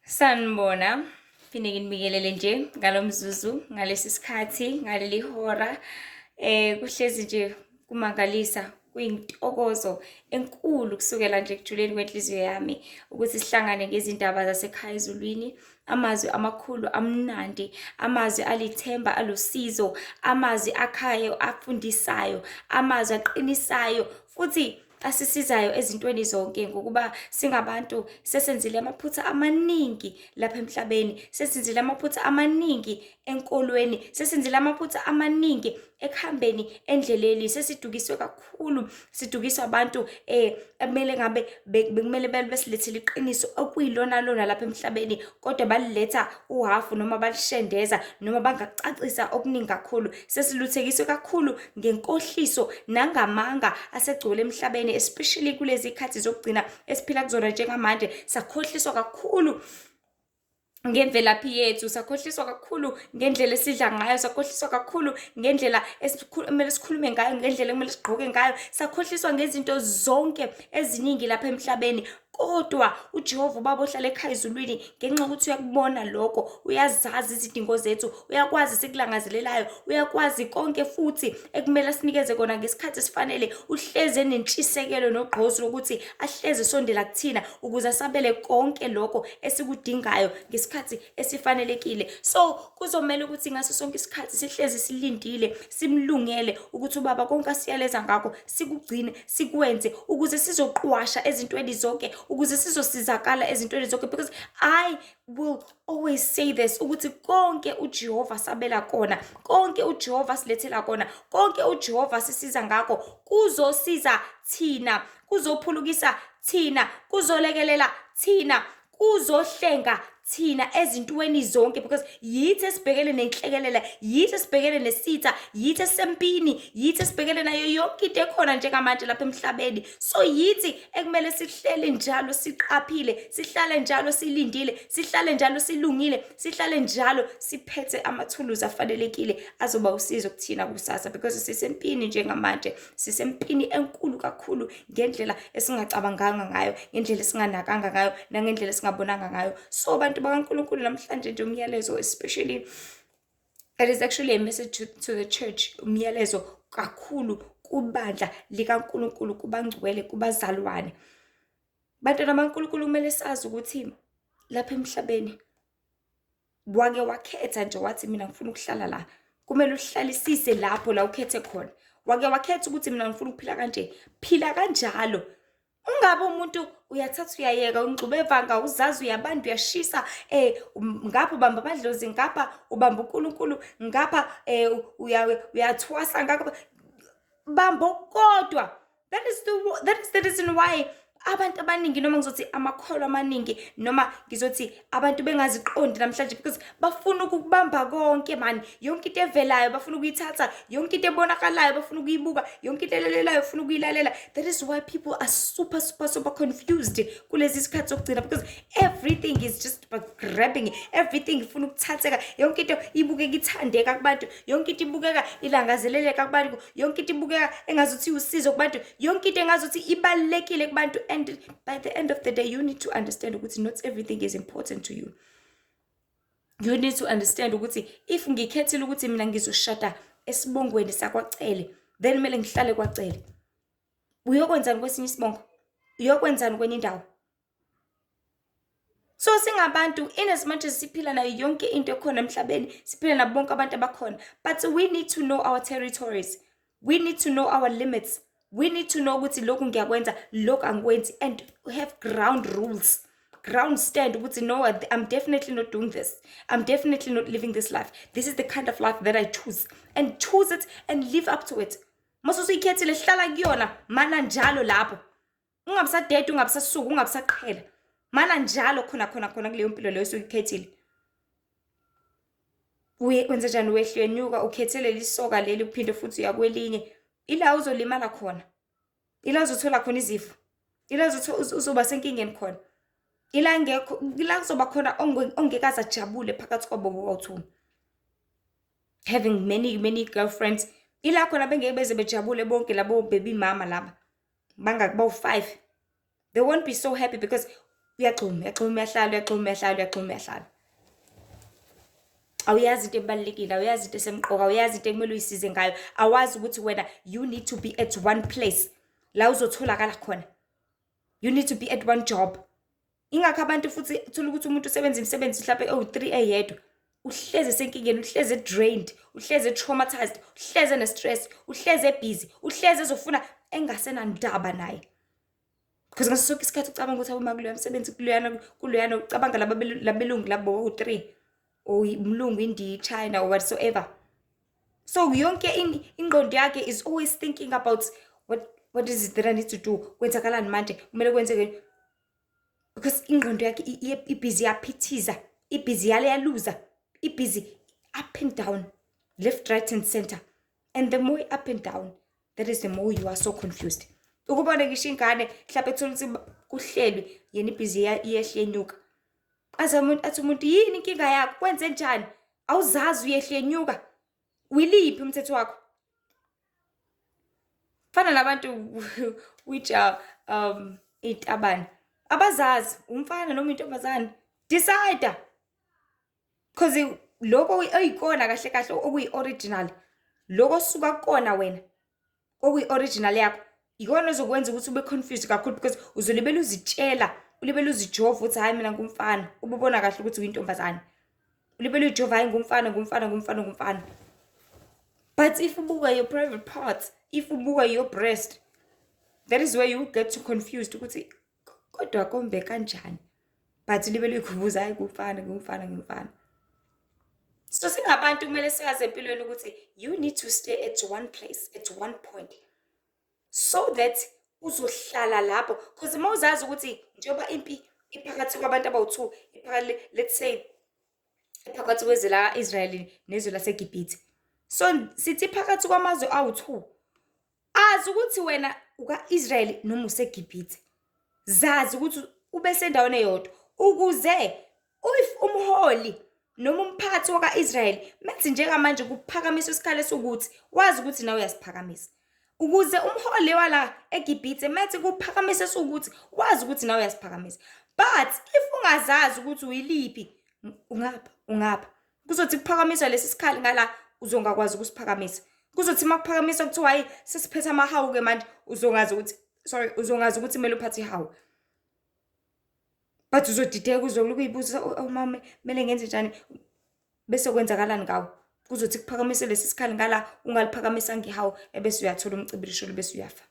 Sanibona, phinde nginibikelele nje ngalomzuzu, ngalesi sikhathi, ngaleli hora. Kuhlezi nje kumangalisa, kuyintokozo enkulu kusukela nje ekujuleni kwenhliziyo yami ukuthi sihlangane ngezindaba zasekhaya ezulwini. Amazwi amakhulu amnandi, amazwi alithemba, alusizo, amazwi akhayo, afundisayo, amazwi aqinisayo, futhi asisizayo ezintweni zonke ngokuba singabantu sesenzile amaphutha amaningi lapha emhlabeni, sesenzile amaphutha amaningi enkolweni, sesenzile amaphutha amaningi ekuhambeni endleleni, sesidukiswe kakhulu, sidukiswa abantu ekumele ngabe bekumele besilethele iqiniso okuyilona lona lapha emhlabeni, kodwa baliletha uhafu noma balishendeza noma bangakucacisa okuningi kakhulu. Sesiluthekiswe kakhulu ngenkohliso nangamanga asegcwele emhlabeni, especially kulezi khathi zokugcina esiphila kuzona njengamanje. Sakhohliswa kakhulu ngemvelaphi yethu, sakhohliswa kakhulu ngendlela esidla ngayo, sakhohliswa kakhulu ngendlela ekumele sikhulume ngayo, ngendlela ekumele sigqoke ngayo, sakhohliswa ngezinto zonke eziningi lapha emhlabeni. Kodwa uJehova ubaba ohlala ekhaya ezulwini, ngenxa yokuthi uyakubona lokho, uyazazi izidingo zethu, uyakwazi sikulangazelelayo, uyakwazi konke futhi ekumele asinikeze kona ngesikhathi esifanele. Uhleze nentshisekelo nogqozi lokuthi ahleze sondela kuthina ukuze asabele konke lokho esikudingayo ngesikhathi esifanelekile. So kuzomela ukuthi ngaso sonke isikhathi sihlezi silindile, simlungele ukuthi ubaba konke asiyaleza ngakho sikugcine, sikwenze ukuze sizoqwasha ezintweni zonke, ukuze sizosizakala ezintweni zonke, because I will always say this, ukuthi konke uJehova sabela kona, konke uJehova silethela kona, konke uJehova sisiza ngakho kuzosiza thina, kuzophulukisa thina, kuzolekelela thina, kuzohlenga thina ezintweni zonke, because yithi esibhekele nenhlekelele, yithi esibhekele nesitha, yithi esempini, yithi esibhekele nayo yonke into ekhona njengamanje lapha emhlabeni. So yithi ekumele sihlele njalo siqaphile, sihlale njalo silindile, sihlale njalo silungile, sihlale njalo siphethe amathuluzi afanelekile azoba usizo kuthina kusasa, because sisempini njengamanje, sisempini enkulu kakhulu ngendlela esingacabanganga ngayo, ngendlela esinganakanga ngayo, nangendlela esingabonanga ngayo. So bantu bakaNkulunkulu, namhlanje nje umyalezo, especially it is actually a message to the church, umyalezo kakhulu kubandla likaNkulunkulu, kubangcwele, kubazalwane. Bantwana bakaNkulunkulu, kumele sazi ukuthi lapha emhlabeni wake wakhetha nje wathi mina ngifuna ukuhlala la. Kumele uhlalisise lapho la ukhethe khona. Wake wakhetha ukuthi mina ngifuna ukuphila kanje, phila kanjalo. Ungabe umuntu uyathatha uyayeka, ungxube evanga, uzazi uyabanda, uyashisa, ngapha ubamba amadlozi, ngapha ubamba uNkulunkulu, ngapha uyathwasa, ngapha bamba kodwa. That is the reason why abantu abaningi, noma ngizothi amakholo amaningi, noma ngizothi abantu bengaziqondi namhlanje, because bafuna ukubamba konke man, yonke into evelayo bafuna ukuyithatha, yonke into ebonakalayo bafuna ukuyibuka, yonke into elelelayo bafuna ukuyilalela. That is why people are super confused kulezi sikhathi zokugcina, because everything is just about grabbing, everything ifuna ukuthatheka, yonke into ibukeka ithandeka kubantu, yonke into ibukeka ilangazeleleka kubantu, yonke into ibukeka engazuthi usizo kubantu, yonke into engazuthi ibalekile kubantu. And by the end of the day, you need to understand ukuthi not everything is important to you. You need to understand ukuthi if ngikhethile ukuthi mina ngizoshada esibongweni sakwaCele, then kumele ngihlale kwaCele. Uyokwenzani kwesinye isibongo? Uyokwenzani kwenye indawo? So singabantu, in as much as siphila nayo yonke into ekhona emhlabeni, siphila nabo bonke abantu abakhona, but we need to know our territories. We need to know our limits. We need to know ukuthi lokhu ngiyakwenza, lokhu angikwenzi, and have ground rules, ground stand ukuthi no, I'm definitely not doing this, I'm definitely not living this life, this is the kind of life that I choose, and choose it and live up to it. Mase usuyikhethile, hlala kuyona, mana njalo lapho, ungabisadede, ungabisasuka, ungabisaqhela, mana njalo khona kuleyo mpilo leyo usuyikhethile. Wenza njani, wehle wenyuka, ukhethele lisoka leli uphinde futhi uyakwelinye, ila uzolimala khona, ila uzothola khona izifo, ila uzoba senkingeni khona, ila kuzoba khona ongekaza jabule phakathi kwabo bowu-2, having many girlfriends, ila khona bengeke beze bejabule bonke labo baby mama laba, bawu-5. They won't be so happy because uyahlala. Awuyazi into ebalulekile, awuyazi into esemqoka, awuyazi into ekumele uyisize ngayo. Awazi ukuthi wena you need to be at one place la uzotholakala khona. You need to be at one job. Ingakho abantu futhi uthola ukuthi umuntu usebenza imisebenzi mhlawumbe ewu3 eyedwa. Uhleze senkingeni, uhleze drained, uhleze traumatized, uhleze ne-stress, uhleze busy, uhleze ezofuna engasenandaba naye. Because ngaso sonke isikhathi ucabanga ukuthi uma kuloya msebenzi kuluyana ucabanga labelungu labo u3 or umlungu indi China or whatsoever. So yonke ingqondo yakhe is always thinking about what is it that I need to do? Kwenzakalani manje? Kumele kwenzeke. Because ingqondo yakhe ibusy yaphithiza, ibusy yaluza, ibusy up and down, left, right and center. And the more up and down, that is the more you are so confused. Ukubona ngisho ingane mhlawumbe ethola ukuthi kuhlelwe yena ibusy iyehle enyuka. Athi umuntu yini inkinga yakho? Kwenze njani? Awuzazi uyehle enyuka. Wiliphi umthetho wakho? Fana nabantu which are itabane. Abazazi umfana noma intombazane decide. Because lokho oyikona kahle kahle okuyi original. Lokho suka kukona wena. Okuyi original yakho. Ikona ozokwenza ukuthi ube confused kakhulu because uzolibela uzitshela, ulibela uzijova ukuthi hayi mina ngumfana. Ububona kahle ukuthi uyintombazane. Ulibela ujova hayi ngumfana. But if ubuka your private parts, if ubuka your breast, that is where you get too confused ukuthi kodwa kombe kanjani. But libele ukubuza hayi ngumfana. So singabantu kumele siyazi empilweni ukuthi you need to stay at one place at one point so that uzohlala lapho. Because mawuzazi ukuthi njengoba impi iphakathi kwabantu abawu2, let's say iphakathi kwezwe la Israel nezwe laseGibhithe. So sithi phakathi kwamazwe awu2. Azi ukuthi wena uka-Israel noma useGibhithe. Zazi ukuthi ube sendaweni eyodwa ukuze umholi noma umphathi waka-Israel methi njengamanje kuphakamiswa isikhala sokuthi wazi ukuthi nawe uyasiphakamisa. Ukuze umholi wala eGibhithe methi kuphakamisa sokuthi wazi ukuthi nawe uyasiphakamisa. But if ungazazi ukuthi uyiliphi ungapha. Kuzothi kuphakamiswa lesi sikhali ngala uzongakwazi ukusiphakamisa. Kuzothi makuphakamisa kuthiwa hayi sesiphethe amahawu ke manje uzongazi ukuthi kumele uphathe ihawu. But uzodideka uzoloku uyibuza mama kumele ngenze njani bese kwenzakalani ngawo. Kuzothi kuphakamise lesi sikhali ngala ungaliphakamisa ngehawu ebese uyathola umcibilisho bese uyafa.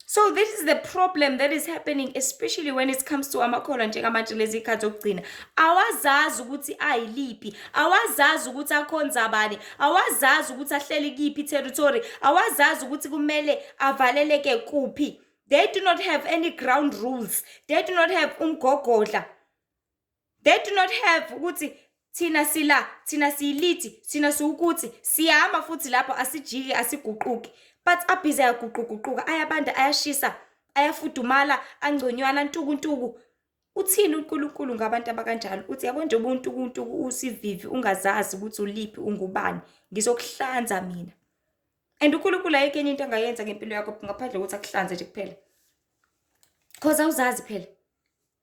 So this is the problem that is happening, especially when it comes to amakholwa njengamanje lezi ikhathi zokugcina. Awazazi ukuthi ayiliphi, awazazi ukuthi akhonza abani, awazazi ukuthi ahleli kiphi territory, awazazi ukuthi kumele avaleleke kuphi. They do not have any ground rules. They do not have umgogodla. They do not have ukuthi thina sila, thina siyilithi, thina siwukuthi siyama futhi lapho asijike asiguquki. But abhize ayaguquguquka, ayabanda, ayashisa, ayafudumala, angconywana ntuku. Uthini uNkulunkulu ngabantu abakanjalo? Uthi yabo nje ubuntu usivivi ungazazi ukuthi uliphi ungubani. Ngizokuhlanza mina. And uNkulunkulu ayike into angayenza ngempilo yakho ngaphandle ukuthi akuhlanze nje kuphela. Because awuzazi phela.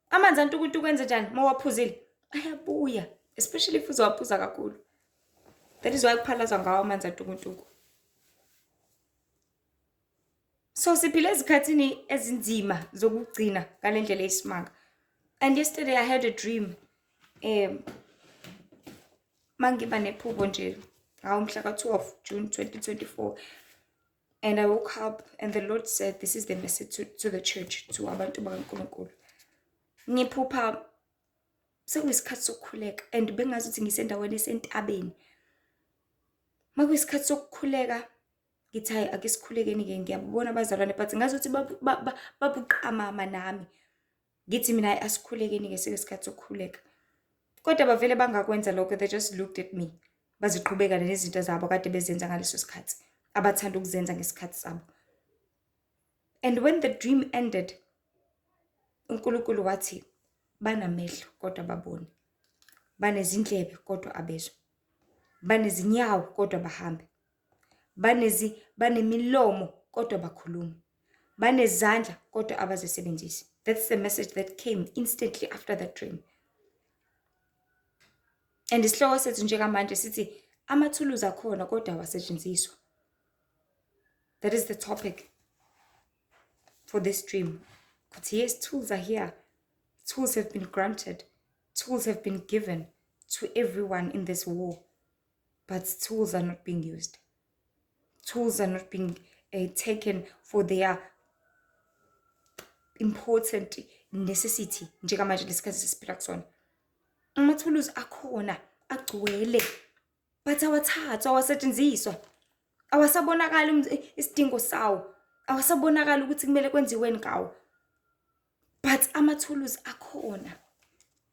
Amanzi antuku kwenze njani mawaphuzile? Ayabuya, especially if uzowaphuza kakhulu. That is why kuphalazwa ngawo amanzi antuku. So siphile ezikhathini ezinzima zokugcina ngalendlela esimanga. And yesterday I had a dream. Mangiba nephupho nje ngomhla ka-12 June 2024. And I woke up and the Lord said, this is the message to the church, to abantu bakaNkulunkulu. Ngiphupha sekuyisikhathi sokukhuleka and bengazi ukuthi ngisendaweni esentabeni. Makuyisikhathi sokukhuleka ngithi hayi ake sikhulekeni-ke ngiyabona abazalwane but ngazi ukuthi babuqamama nami. Ngithi mina asikhulekeni-ke sekuyisikhathi sokukhuleka. Kodwa bavele bangakwenza lokho, they just looked at me. Baziqhubeka nezinto zabo kade bezenza ngaleso sikhathi. Abathanda ukuzenza ngesikhathi sabo. And when the dream ended, uNkulunkulu wathi banamehlo kodwa babone. Banezindlebe kodwa abezwe. Banezinyawo kodwa bahambe. Banemilomo kodwa bakhuluma. Banezandla kodwa abazisebenzisi. That's the message that came instantly after that dream. And isihloko sethu njengamanje sithi amathuluzi akhona kodwa awasetshenziswa. That is the topic for this dream. But yes, tools are here. Tools have been granted. Tools have been given to everyone in this war. But tools are not being used. Tools are not being taken for their important necessity. Njengamanje lesikhathi sesiphila kusona. Amathuluzi akhona agcwele, but awathathwa, awasetshenziswa. Awasabonakala isidingo sawo. Awasabonakala ukuthi kumele kwenziweni ngawo. But amathuluzi akhona.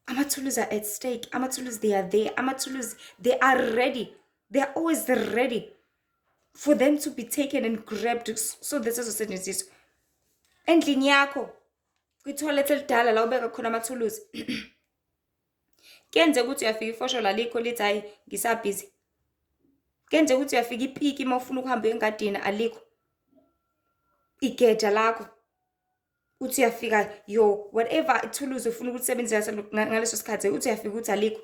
Amathuluzi are at stake. Amathuluzi, they are there. Amathuluzi, they are ready. They are always ready for them to be taken and grabbed so that azosetshenziswa. Endlini yakho, kwitoilet elidala la ubeka khona amathuluzi. Kenze ukuthi uyafika ifosho lalikho lithi hayi ngisabhizi. Kenze ukuthi uyafika ipiki uma ufuna ukuhamba engadini alikho. Igeja lakho. Uthi uyafika whatever ithuluzi ufuna ukusebenzisa ngaleso sikhathi uthi uyafika ukuthi alikho.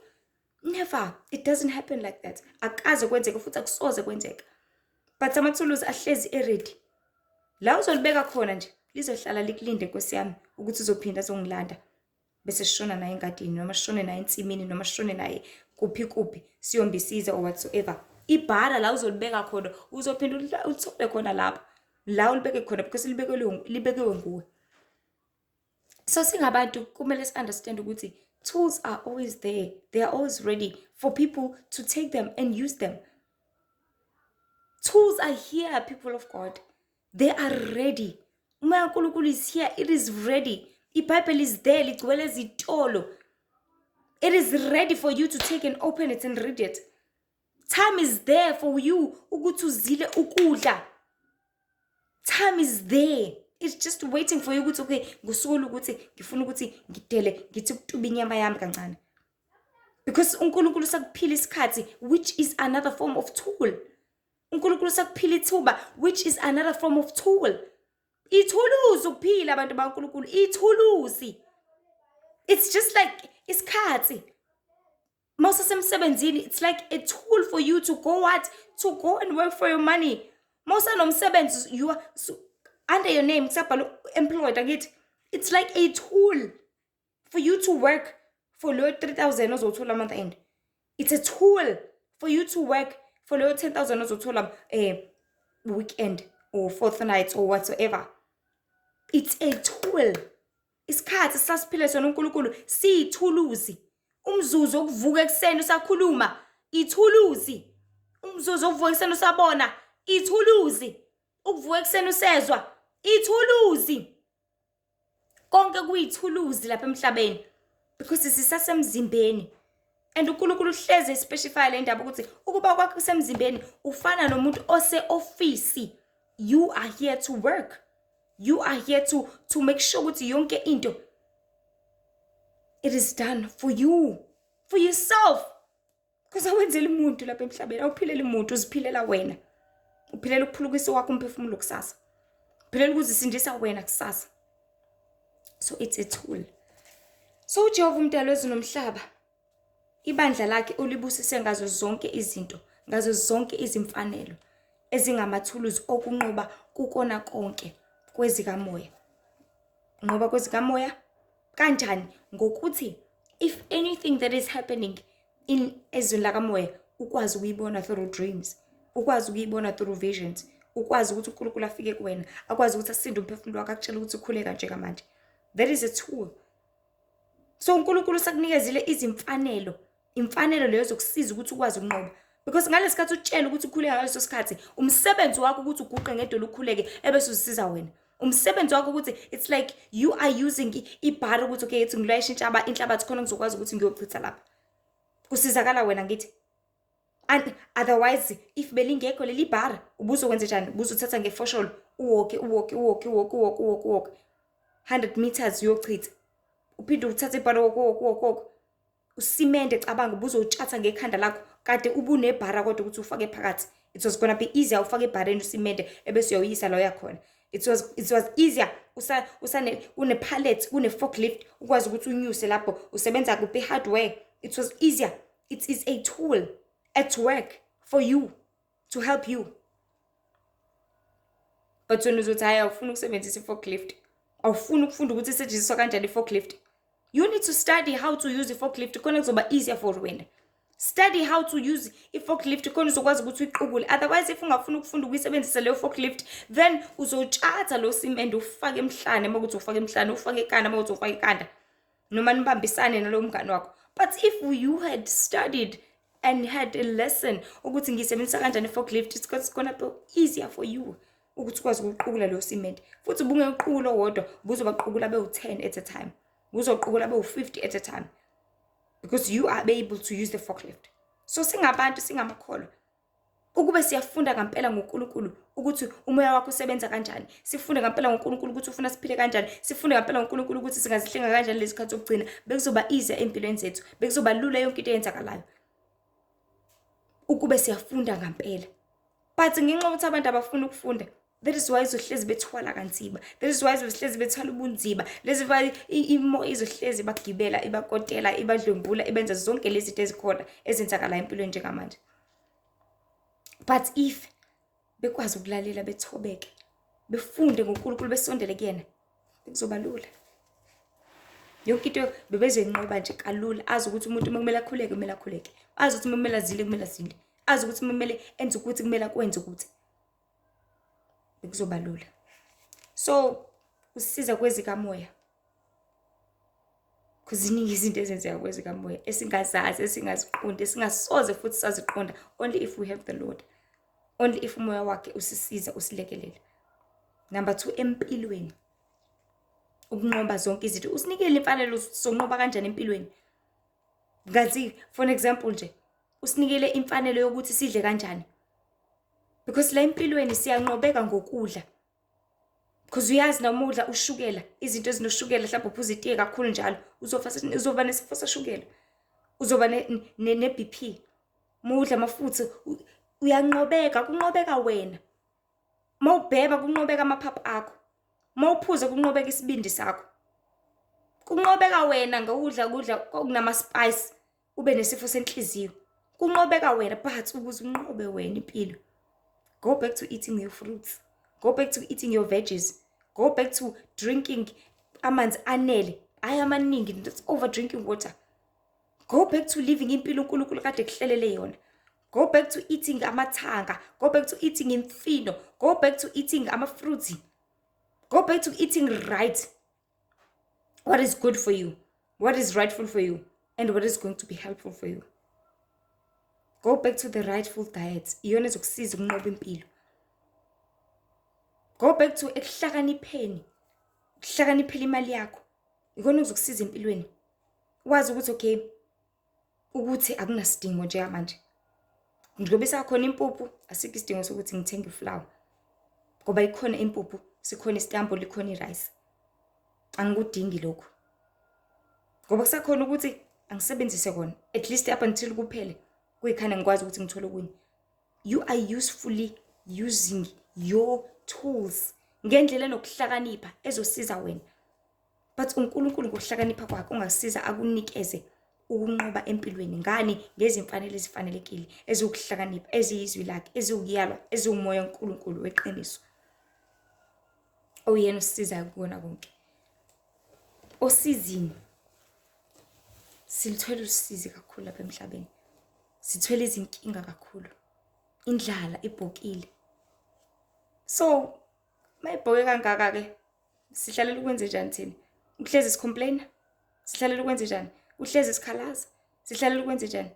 Never. It doesn't happen like that. Akaze kwenzeka futhi akusoze kwenzeka. But amathuluzi ahlezi ready. La uzolibeka khona nje lizohlala likulinde Nkosi yami ukuthi uzophinda uzongilanda. Bese sishona naye engadini noma sishone naye ensimini noma sishone naye kuphi siyombisiza or whatsoever. Ibhara la uzolibeka khona uzophinda uthole khona lapha. La ulibeke khona because libekewe nguwe. So singabantu kumele understand ukuthi tools are always there. They are always ready for people to take them and use them. Tools are here, people of God. They are ready. Umoya kaNkulunkulu is here. It is ready. IBhayibheli is there. Ligcwele ezitolo. It is ready for you to take and open it and read it. Time is there for you ukuthi uzile ukudla. Time is there. It's just waiting for you ukuthi okay ngosuku ukuthi ngifuna ukuthi ngidele ngithi ukutuba inyama yami kancane. Because uNkulunkulu sakuphila isikhathi which is another form of tool. uNkulunkulu sakuphila ithuba which is another form of tool. Ithuluzi ukuphila abantu baNkulunkulu, ithuluzi. It's just like isikhathi. Mawusasemsebenzini, it's like a tool for you to go what? To go and work for your money. Mawusanomsebenzi, you are under your name, employed, again. It's like a tool for you to work for low 3,000 ozothola month end. It's a tool for you to work for low 10,000 ozothola weekend or fortnight or whatsoever. It's a tool. Isikhathi sasiphile sona uNkulunkulu siyithuluzi. Umzuzu okuvuka ekseni usakhuluma, ithuluzi. Umzuzu okuvuka ekseni usabona, ithuluzi. Ukuvuka ekseni usezwa, ithuluzi. Konke kuyithuluzi lapha emhlabeni because sisasemzimbeni. And uNkulunkulu hleze specify le ndaba ukuthi ukuba kwakho kusemzimbeni ufana nomuntu ose-office. You are here to work. You are here to make sure ukuthi yonke into it is done for you, for yourself. Because awenzeli umuntu lapha emhlabeni, awuphilela umuntu, uziphilela wena. Uphilela ukuphulukisa wakho umphefumulo kusasa. Uphilela ukuzisindisa wena kusasa. So it's a tool. So uJehova umdali wezulu nomhlaba, ibandla lakhe ulibusise ngazo zonke izinto, ngazo zonke izimfanelo ezingamathuluzi okunqoba kukona konke kwezikamoya. Ngoba kwezikamoya kanjani? Ngokuthi if anything that is happening in ezweni lakamoya ukwazi ukuyibona through dreams, ukwazi ukuyibona through visions, ukwazi ukuthi uNkulunkulu afike kuwena, akwazi ukuthi asinde umphefumulo wakho akutshela ukuthi ukhuleka nje kamanje. That is a tool. So uNkulunkulu sakunikezile izimfanelo, imfanelo leyo zokusiza ukuthi ukwazi ukunqoba. Because ngalesikhathi utshela ukuthi ukhuleka ngaleso sikhathi, umsebenzi wakho ukuthi uguqe ngedolo ukhuleke ebese usisiza wena. Umsebenzi wakho ukuthi it's like you are using ibhara ukuthi okay ethi ngilayisha inhlabathi khona ngizokwazi ukuthi ngiyochitha lapha. Kusizakala wena ngithi. And otherwise if belingekho leli bhara ubuzokwenza njani? Ubuzothatha ngefosholo uwalk 100 meters uyochitha. Uphinde uthathe ibhara walk usimende cabanga ubuzotshatha ngekhanda lakho kade ubunebhara kodwa ukuthi ufake phakathi. It was gonna be easier ufake ibhareni usimende ebese uyoyisa la uyakhona. It was easier une pallet, une forklift, ukwazi ukuthi unyuse lapho usebenza kuphi hardware. It was easier. It is a tool at work for you to help you. But when uzothi hayi awufuna ukusebenzisa i-forklift, awufuna ukufunda ukuthi isetshenziswa kanjani i-forklift, you need to study how to use i-forklift khona kuzoba easier for wena. Study how to use i-forklift khona uzokwazi ukuthi uyiqubule. Otherwise if ungafuna ukufunda ukuyisebenzisa leyo forklift, then uzotshatha lo cement ufake emhlane, makuthi ufake emhlane, ufake ekanda, makuthi ufake ekanda, noma nibambisane nalo mngani wakho. But if you had studied and had a lesson ukuthi ngiyisebenzisa kanjani i-forklift, it's gonna be easier for you ukuthi ukwazi ukuqubula lo cement. Futhi ubunge uqubulo wodwa, buzobaqubula be-10 at a time, buzoqubula be-50 at a time, because you are able to use the forklift. So singabantu singamakholwa ukube siyafunda ngempela ngoNkulunkulu ukuthi umoya wakho usebenza kanjani, sifunde ngempela ngoNkulunkulu ukuthi ufuna siphile kanjani, sifunde ngempela ngoNkulunkulu ukuthi singazihlenga kanjani lezi khathi zokugcina, bekuzoba easy empilweni zethu, bekuzoba lula yonke into eyenzakalayo ukube siyafunda ngempela. But ngenxa ukuthi abantu abafuna ukufunda, that is why izohlezi bethwala kanzima, that is why izohlezi bethwala ubunzima, lezi imoya izohlezi bagibela, ibakotela, ibadlwengula, ibenza zonke lezi zinto ezikhona ezenzakala empilweni njengamanje. But if bekwazi ukulalela, bethobeke, befunde ngoNkulunkulu, besondele kuyena, kuzoba lula. Yonke into bebezenqoba nje kalula, azi ukuthi umuntu kumele akhuleke, kumele akhuleke, azi ukuthi kumele azile, kumele azile, azi ukuthi kumele enze ukuthi, kumele akwenze ukuthi, bekuzoba lula. So usisiza kwezikamoya, kuziningi izinto ezenzeka kwezikamoya esingazazi, esingaziqondi, esingasoze futhi saziqonda, only if we have the Lord, only if umoya wakhe usisiza, usilekelela. Number 2, empilweni ukunqoba zonke izinto, usinikele imfanelo zonqoba kanjani empilweni. Ngathi for example nje, usinikele imfanelo yokuthi sidle kanjani, because la empilweni siyanqobeka ngokudla, because uyazi noma udla ushukela, izinto ezinoshukela, mhlawumbe uphuza itiye kakhulu njalo, uzoba nesifo sashukela, uzoba ne-BP. Mudla amafutha uyanqobeka, kunqobeka wena. Mawubheba kunqobeka amaphaphu akho, mawuphuza kunqobeka isibindi sakho, kunqobeka wena ngokudla okunama-spice, ube nesifo senhliziyo, kunqobeka wena. But ukuze unqobe wena impilo, go back to eating your fruits, go back to eating your veggies, go back to drinking amanzi anele, hayi amaningi, that's over drinking water. Go back to living impilo uNkulunkulu kade kuhlelele yona. Go back to eating amathanga, go back to eating imfino, go back to eating ama-fruits, go back to eating right, what is good for you, what is rightful for you, and what is going to be helpful for you. Go back to the rightful diet, iyona ezokusiza ukunqoba impilo. Go back to ekuhlakanipheni, ukuhlakaniphela imali yakho, ikona okuzokusiza empilweni. Wazi ukuthi okay, ukuthi akunasidingo nje manje, njengoba isakhona impuphu, asikho isidingo sokuthi ngithenge iflour, ngoba ikhona impuphu, sikhona isitambu, likhona irice. Angikudingi lokho, ngoba kusakhona ukuthi angisebenzise kona, at least up until kuphele kuyikhana ngikwazi ukuthi ngithole okunye. You are usefully using your tools ngendlela enokuhlakanipha ezosiza wena. But uNkulunkulu ngokuhlakanipha kwakhe ungasiza akunikeze ukunqoba empilweni. Ngani? Ngezimfanelo ezifanelekile, ezokuhlakanipha, eziyizwi lakhe, ezokuyalwa, ezomoya uNkulunkulu weqiniso. Oyena usisiza ukubona konke. Osizini silithwele usizi kakhulu lapha emhlabeni, sithwele izinkinga kakhulu, indlala ibhokile. So mayibhoke kangaka ke, sihlalela ukwenze njani thina? Uhlezi sicomplain, sihlalela ukwenze njani? Uhlezi sikhalaza, sihlalela ukwenze njani?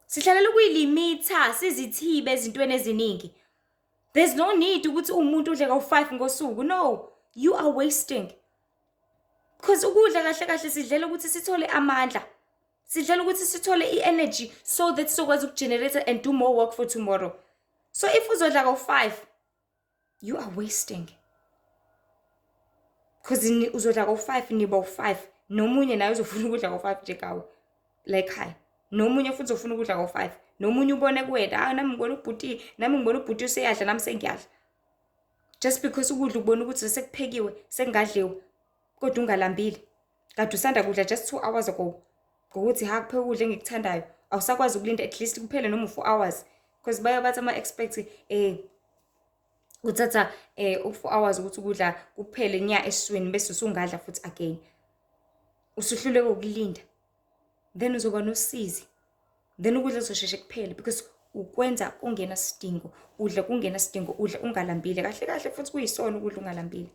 Sihlalela ukuyilimita, sizithibe ezintweni eziningi. There's no need ukuthi umuntu udle ka-5 ngosuku. No, you are wasting. Because ukudla kahle kahle sidlela ukuthi sithole amandla, sidlela ukuthi sithole i-energy, so that sokwazi ukugenerate and do more work for tomorrow. So if uzodla ka-5, you are wasting. Because uzodla ka-5 niba u-5, nomunye naye uzofuna ukudla ka-5 nje kawe, like hi, nomunye futhi uzofuna ukudla ka-5, nomunye ubone kuwena, nami ngibona ubhuti, nami ngibona ubhuti useyadla, nami sengiyadla. just because ukudla ubona ukuthi sekuphekiwe sekungadliwe kodwa ungalambile kade usanda kudla just 2 hours ago ngokuthi ha kupheka ukudla engikuthandayo awusakwazi ukulinda at least kuphele noma 4 hours because bayabathi ama-expect kuthatha 4 hours ukuthi ukudla kuphele nya esiswini bese usungadla futhi again usuhluleka ukulinda then uzoba nosizi then ukudla kuzosheshe kuphele because ukwenza kungena sidingo udla kungena sidingo udla ungalambile kahle kahle futhi kuyisona ukudla ungalambile.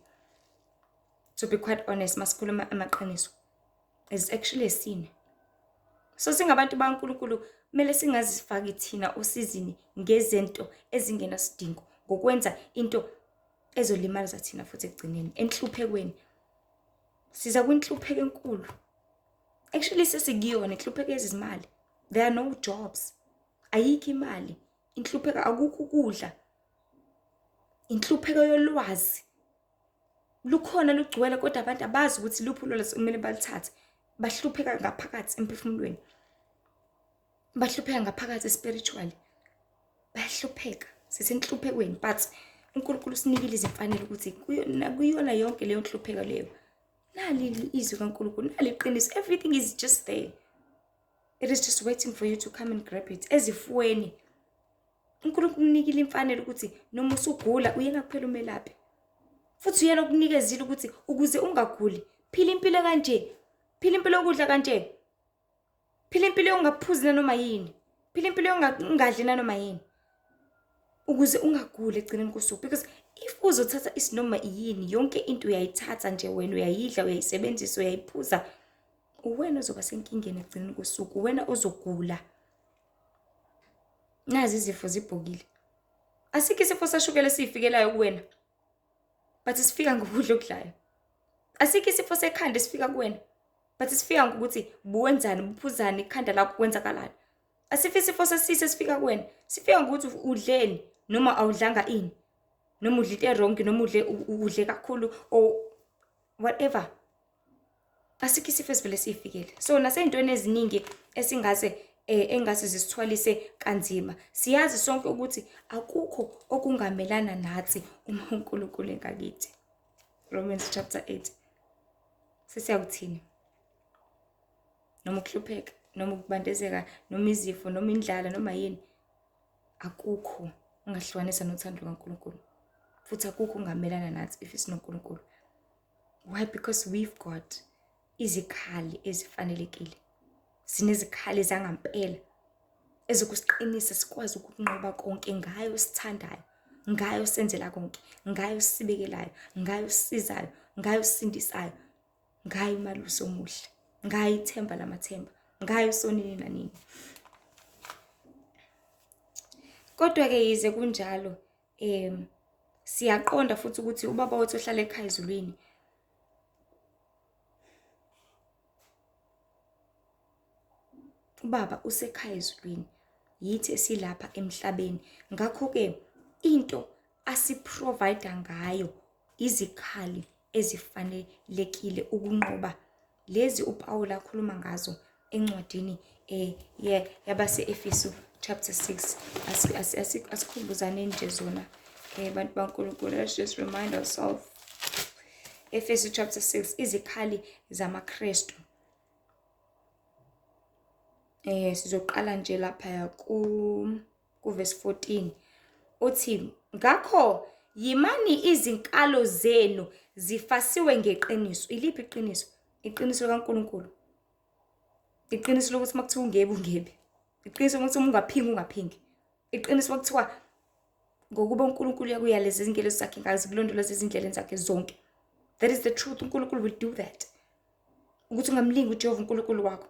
To be quite honest, masikhuluma amaqiniso is actually a sin. So singabantu baNkulunkulu kumele singazifaki thina osizini ngezento ezingena sidingo ngokwenza into ezolimaliza thina futhi ekugcineni enhluphekweni. Siza kwinhlupheko enkulu. Actually sesikuyona inhlupheko yezimali. There are no jobs. Ayikho imali. Inhlupheko akukho ukudla. Inhlupheko yolwazi. Lukhona lugcwele kodwa abantu abazi ukuthi luphi ulwazi kumele balithathe. Bahlupheka ngaphakathi emphefumulweni. Bahlupheka ngaphakathi spiritually. Bahlupheka sisenhluphekweni but uNkulunkulu usinikile izimfanelo ukuthi kuyona yonke leyo nhlupheko leyo. Nali izwi kaNkulunkulu, nali iqiniso. Everything is just there. It is just waiting for you to come and grab it. Ezifweni. uNkulunkulu unikile imfanelo ukuthi noma usugula uyena kuphela umelaphi. Futhi uyena ukunikezile ukuthi ukuze ungaguli, phila impilo kanje. Phila impilo yokudla kanje. Phila impilo yongaphuzi noma yini. Phila impilo yongadli noma yini. Ukuze ungaguli egcineni kosuku because if uzothatha isinoma yini yonke into uyayithatha nje wena uyayidla uyayisebenzisa uyayiphuza uwena uzoba senkingeni egcineni kosuku wena uzogula. Nazi izifo zibhokile. Asikho isifo sashukela sifikelayo kuwena. But sifika ngokudla okudlayo. Asikho isifo sekhanda sifika kuwena. But sifika ngokuthi buwenzani buphuzani ikhanda lakho kwenzakalani. Asifo isifo sesise sifika kuwena. Sifika ngokuthi udleni noma awudlanga ini. Noma udlite wrong noma udle kakhulu or whatever. Asikho isifo esivele sifikele. So naseyintweni eziningi esingase engase zisithwalise kanzima. Siyazi sonke ukuthi akukho okungamelana nathi uma uNkulunkulu engakithi. Romans chapter 8. Sesiyakuthini? Noma ukuhlupheka, noma ukubandezeka, noma izifo, noma indlala, noma yini. Akukho ungahlukanisa nothando kaNkulunkulu. Futhi akukho ungamelana nathi if isinoNkulunkulu. Why? Because we've got izikhali ezifanelekile. Sinezikhali zangampela ezokusiqinisa sikwazi ukunqoba konke ngayo sithandayo, ngayo senzela konke, ngayo sibekelayo, ngayo sizayo, ngayo sindisayo, ngayo imaluso omuhle, ngayo ithemba lamathemba, ngayo sonini nanini. Kodwa ke yize kunjalo siyaqonda futhi ukuthi ubaba wethu ohlala ekhaya ezulwini ubaba usekhaya ezulwini yithi esilapha emhlabeni. Ngakho ke into asiprovide ngayo izikhali ezifanelekile ukunqoba lezi uPaul akhuluma ngazo encwadini yabase-Efesu chapter 6. Asikhumbuzane nje zona bantu baNkulunkulu. Let's just remind ourselves. Efesu chapter 6 izikhali zamaKristu. Sizoqala nje lapha ku verse 14. Uthi ngakho yimani izinkalo zenu zifasiwe ngeqiniso. Iliphi iqiniso? Iqiniso kaNkulunkulu. Iqiniso lokuthi makuthiwa ungebe ungebe. Iqiniso lokuthi ungaphingi ungaphingi. Iqiniso lokuthiwa ngokuba uNkulunkulu yakuyaleza izindlela zakhe ngazi kulondoloza izindlela zakhe zonke. That is the truth. uNkulunkulu will do that. Ukuthi ungamlingi uJehova uNkulunkulu wakho.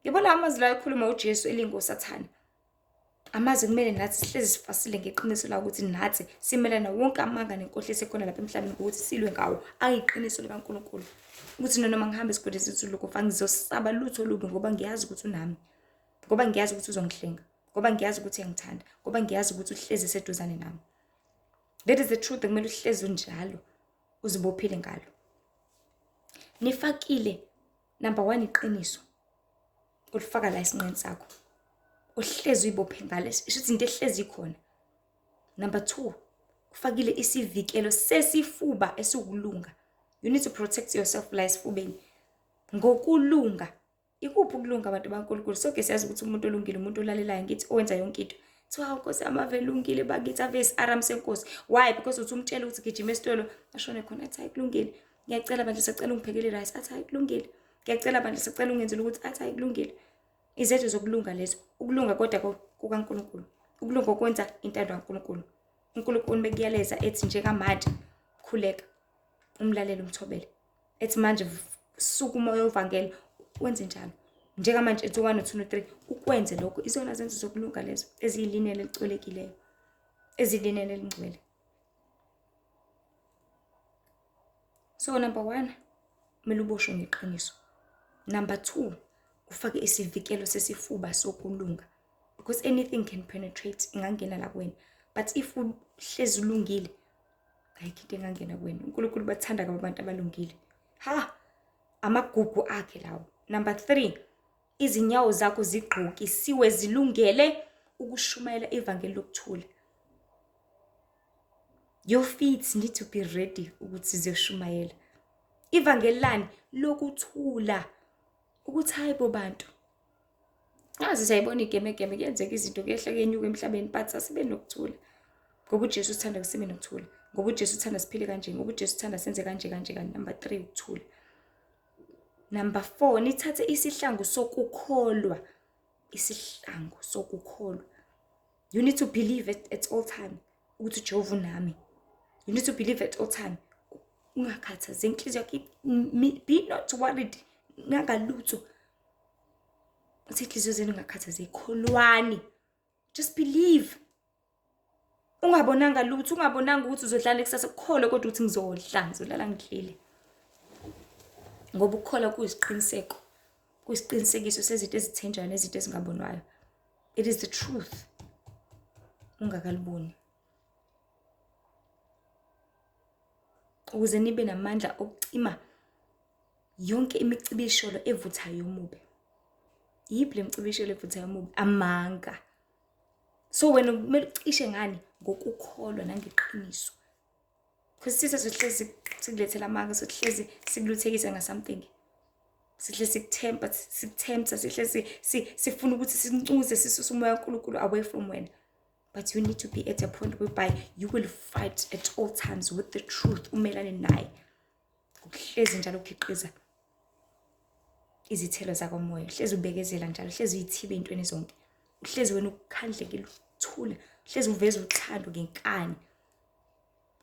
Yabona amazwi la ekhuluma uJesu elingosathana. Amazwi kumele nathi sihlezi sifasile ngeqiniso la ukuthi nathi simelana wonke amanga nenkohliso ekhona lapha emhlabeni ukuthi silwe ngawo ayiqiniso likaNkulunkulu. Ukuthi noma ngihamba esigodini sithuluko fa ngizosaba lutho lubi ngoba ngiyazi ukuthi unami. Ngoba ngiyazi ukuthi uzongihlenga. Ngoba ngiyazi ukuthi uyangithanda. Ngoba ngiyazi ukuthi uhlezi eseduzane nami. That is the truth kumele uhlezi unjalo uzibophile ngalo. Nifakile number 1 iqiniso. Ulifaka la isinqeni sakho. Uhlezi uyibophe ngale. Isho into ehlezi ikhona. Number 2, kufakile isivikelo sesifuba esiwukulunga. You need to protect yourself la esifubeni ngokulunga. Ikuphi ukulunga abantu baNkulunkulu? Sonke siyazi ukuthi umuntu olungile umuntu olalelayo ngithi owenza yonke into. Kuthiwa Nkosi amave elungile bakithi ave isiaram senkosi. Why? Because uthi umtshela ukuthi gijima esitolo ashone khona athi hayi kulungile. Ngiyacela manje sicela ungiphekele rice athi hayi kulungile. Ngiyacela manje sicela ungenzele ukuthi athi hayi kulungile. Izethu zokulunga lezo. Ukulunga kodwa kukaNkulunkulu. Ukulunga okwenza intando kaNkulunkulu. uNkulunkulu bekuyaleza ethi njengamanje khuleka umlaleli umthobele. Ethi manje suka umoya ovangeli wenze njalo. Njengamanje ethi 1 2 3 ukwenze lokho. Izona zenzo zokulunga lezo eziyilinene elicolekileyo. Ezilinene elingcwele. So number 1, kumele uboshwe ngeqiniso. Number 2, ufake isivikelo sesifuba sokulunga. Because anything can penetrate, ingangena la kuwena. But if uhlezi ulungile, ayikho into engangena kuwena. uNkulunkulu bathanda abantu abalungile. Amagugu akhe lawo. Number 3, izinyawo zakho zigqokisiwe zilungele ukushumayela ivangeli lokuthula. Your feet need to be ready ukuthi ziyoshumayela ivangeli lani lokuthula. Ukuthi hayibo bantu nazi sayibona igeme kuyenzeka izinto kuyehle kuyenyuka emhlabeni, but asibe nokuthula ngoba uJesu uthanda kusibe nokuthula, ngoba uJesu uthanda siphile kanje, ngoba uJesu uthanda senze kanje. Number 3, ukuthula. Number 4, nithathe isihlangu sokukholwa. Isihlangu sokukholwa. You need to believe at all time ukuthi uJehova unami. You need to believe at all time. Ungakhathazeki inhliziyo yakho, be not worried ngalutho. Uthi inhliziyo zenu ingakhathazeki, kholwani. Just believe. Ungabonanga lutho, ungabonanga ukuthi uzodlala kusasa, ukholwe kodwa uthi ngizolala ngidlile. Ngoba ukukholwa kuyisiqiniseko. Kuyisiqinisekiso sezinto ezithenjwayo nezinto ezingabonwayo. It is the truth. Ungakaliboni. Ukuze nibe namandla okucima yonke imicibisholo evuthayo yomubi. Yiphi le micibisholo evuthayo yomubi? Amanga. So wena kumele ucishe ngani? Ngokukholwa nangeqiniso. Because sithe sihlezi sikulethela amanga, sihlezi sikuluthekisa ngasamething. Sihlezi sikuthemba, sihlezi sifuna ukuthi sincuze sisusa umoya kaNkulunkulu away from wena. But you need to be at a point whereby you will fight at all times with the truth. Umelane naye. Ukuhlezi njalo ukhiqiza izithelo zakomoya. Uhlezi ubekezela njalo, uhlezi uyithibe intweni zonke. Uhlezi wena ukukhandlekile, uthula, uhlezi uveza uthando ngenkani.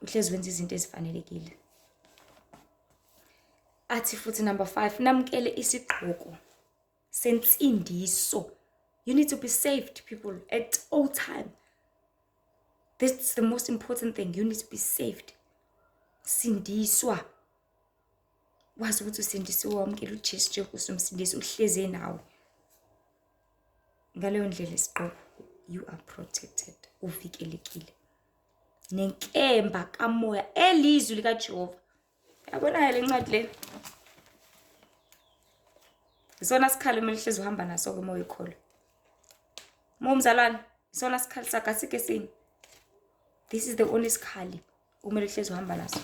Uhlezi wenza izinto ezifanelekile. Athi futhi number 5, namkele isigqoko sensindiso. You need to be saved, people, at all time. That's the most important thing. You need to be saved. Sindiswa. Wazi ukuthi usindisiwe, wamkela uJesu njengoNkosi nomsindisi, uhleze nawe. Ngaleyo ndlela isigqoko, you are protected, uvikelekile. Nenkemba kamoya elizwi likaJehova. Yabona le ncwadi le. Isona sikhalo kumele uhlezi uhamba naso ke moya ikholo. Momzalwane, isona sikhalo sakho asike sini. This is the only sikhali kumele uhlezi uhamba naso.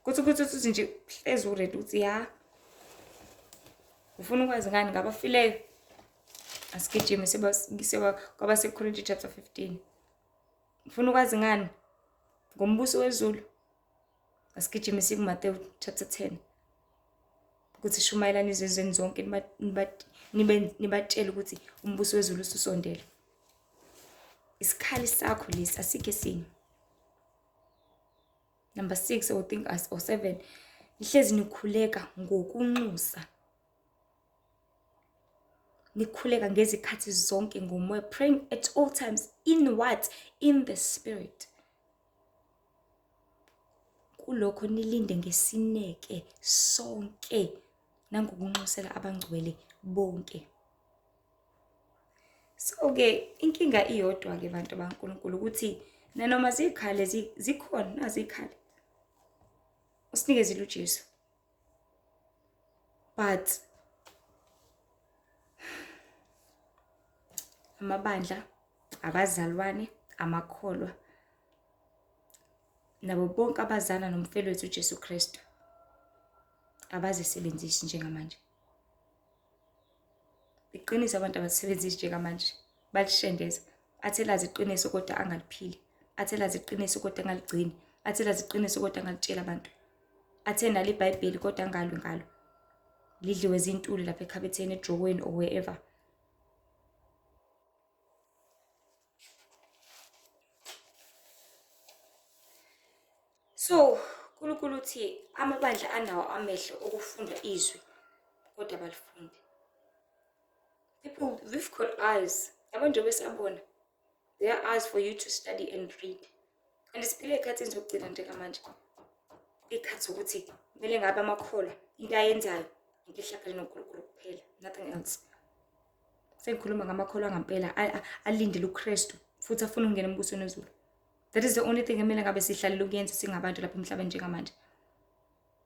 Kuthi nje uhlezi uready uthi ya. Ufuna ukwazi ngani ngabafileyo? Asigijime seba kwaba seKorinte chapter 15. Ufuna ukwazi ngani? Ngombuso wezulu. Asigijime sikuMateyu chapter 10. Ukuthi shumayelani izizwe zonke nibatshela ukuthi umbuso wezulu ususondele. Isikhali sakho lesi asike sini. Number 6, I think or 7, nihlezi nikhuleka ngokunxusa. Nikhuleka ngezikhathi zonke ngomoya, praying at all times in what? In the spirit. Kulokho nilinde ngesineke sonke nangokunxusela abangcwele bonke. So ke inkinga iyodwa ke bantu baNkulunkulu ukuthi nanoma zikhale zikhona nazikhale. Usinikezile uJesu. But amabandla, abazalwane, amakholwa nabo bonke abazana nomfelo wethu uJesu Kristu abazisebenzisi njengamanje. Iqiniso abantu abasebenzisi njengamanje balishendeza. Athi lazi iqiniso kodwa angaliphili. Athi lazi iqiniso kodwa angaligcini. Athi lazi iqiniso kodwa angalitshela abantu. Athe nalo iBhayibheli kodwa angalwe ngalo. Lidliwe izintuli lapha ekhabetheni edroweni or wherever. So, uNkulunkulu uthi amabandla anawo amehlo okufunda izwi kodwa abalifundi. People, we've got eyes. Abantu besabona. There are eyes for you to study and read. And isiphile ekhathini zokugcina njengamanje. Ikhathi ukuthi kumele ngabe amakholwa into ayenzayo into ehlakani noNkulunkulu kuphela, nothing else. Sengikhuluma ngamakholwa ngampela alindele uKristu futhi afuna ukungena embusweni wezulu. That is the only thing emele ngabe sihlalele ukuyenza singabantu lapha emhlabeni njengamanje.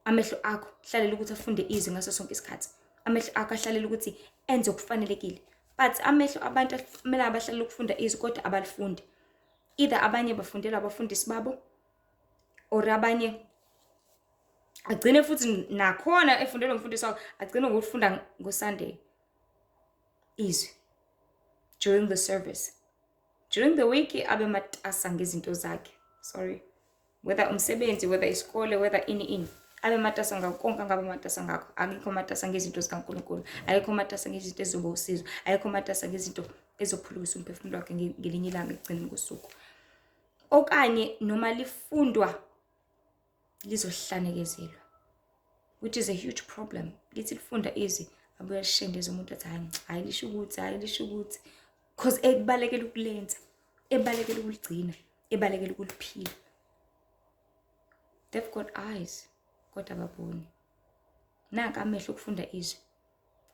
Amehlo akho hlalela ukuthi afunde izwi ngaso sonke isikhathi. Amehlo akho ahlalela ukuthi enze okufanelekile. But amehlo abantu kumele abahlalela ukufunda izwi kodwa abalifundi. Either abanye bafundela abafundisi babo or abanye agcine futhi nakhona efundelwe umfundisi wakhe agcine ngokufunda ngoSunday izwi during the service. During the week abe matasa ngezinto zakhe. Sorry. Whether umsebenzi, whether isikole, whether ini. Abe matasa ngakonke ngabe matasa ngakho. Akekho matasa ngezinto zikaNkulunkulu. Akekho matasa ngezinto ezoba usizo. Akekho matasa ngezinto ezophulukisa umphefumulo wakhe ngelinye ilanga ekugcineni kosuku. Okanye noma lifundwa lizohlanekezelwa. Which is a huge problem. Lithi lifunda izwi abuye lishendeze umuntu athi hayi lisho ukuthi because ebalekela ukulenza, ebalekela ukuligcina, ebalekela ukuliphila. They've got eyes kodwa ababoni. Naka amehlo okufunda izwi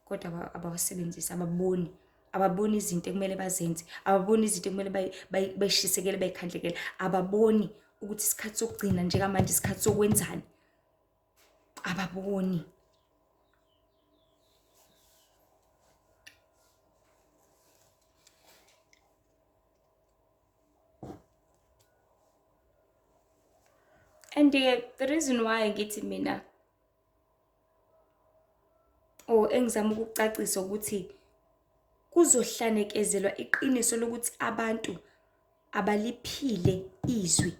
kodwa abawasebenzisi, ababoni izinto ekumele bazenze, ababoni izinto ekumele bayishisekele bayikhandlekele, ababoni ukuthi isikhathi sokugcina njengamanje isikhathi sokwenzani. Ababoni. And the reason why ngithi mina engizama ukucacisa ukuthi kuzohlanekezelwa iqiniso lokuthi abantu abaliphile izwi.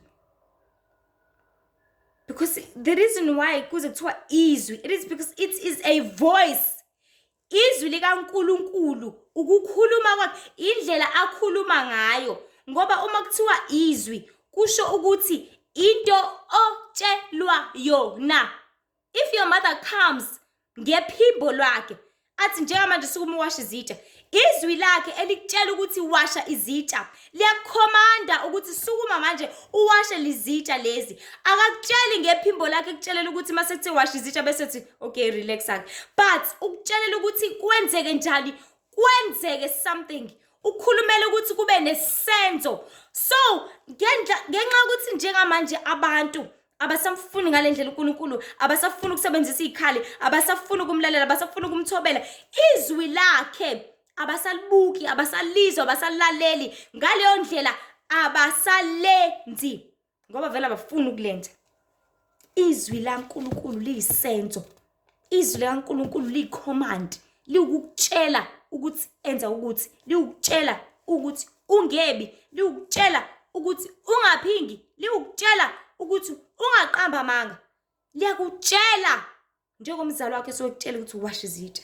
Because the reason why kuze kuthiwa izwi, it is because it is a voice. Izwi likaNkulunkulu ukukhuluma kwakhe, indlela akhuluma ngayo. Ngoba uma kuthiwa izwi kusho ukuthi into otshelwa yona. If your mother comes ngephimbo lwakhe athi njengamanje sukuma washa izitsha, izwi lakhe elikutshela ukuthi washa izitsha liyakhomanda ukuthi sukuma manje uwashe lizitsha lezi. Akakutsheli ngephimbo lakhe ekutshelela ukuthi mase kuthi washa izitsha bese ethi okay relax ake, but ukutshelela ukuthi kwenzeke njani, kwenzeke something, ukhulumela ukuthi kube nesenzo. So ngenxa ukuthi njengamanje abantu abasamfuni ngalendlela uNkulunkulu, abasafuna ukusebenzisa izikhali, abasafuna ukumlalela, abasafuna ukumthobela izwi lakhe, abasalibuki, abasalizwa, abasalaleli, ngaleyo ndlela abasalenzi ngoba vele abafuna ukulenza. Izwi laNkulunkulu liyisenzo, izwi laNkulunkulu liyicommand, liwukutshela ukuthi enza ukuthi, liwukutshela ukuthi ungebi, liwukutshela ukuthi ungaphingi, liwukutshela ukuthi ungaqamba amanga. Liyakutshela njengomzali wakhe sokutshela ukuthi washa izitsha.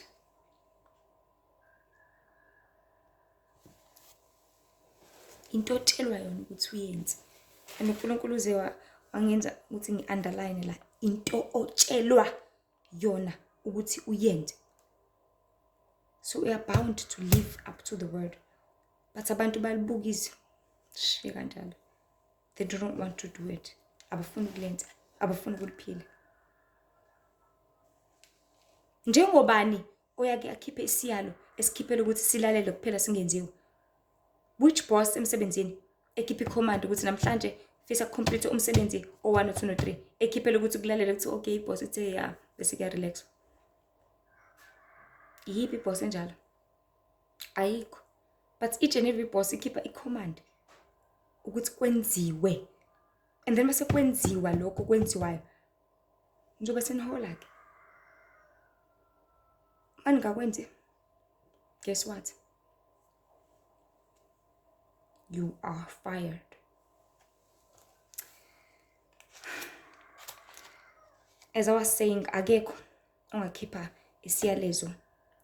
Into otshelwa yona ukuthi uyenze. And uNkulunkulu uze wangenza ukuthi ngi-underline la, into otshelwa yona ukuthi uyenze. So we are bound to live up to the word. But abantu balibukiza shiye kanjalo. They do not want to do it. Abafuna ukulenza, abafuna ukuliphila. Njengobani oyake akhiphe isiyalo esikhiphela ukuthi silalele kuphela singenziwe. Which boss emsebenzini ekhipha icommand ukuthi namhlanje fisa complete umsebenzi o1 2 3, ekhiphela ukuthi kulalele ukuthi okay boss ithe ya bese kuya relax. Yipi boss enjalo? Ayikho. But each and every boss ikhipha icommand ukuthi kwenziwe, and then mase kwenziwa lokho kwenziwayo njengoba senihola-ke. Maningakwenzi, guess what? You are fired. As I was saying, akekho ongakhipha isiyalezo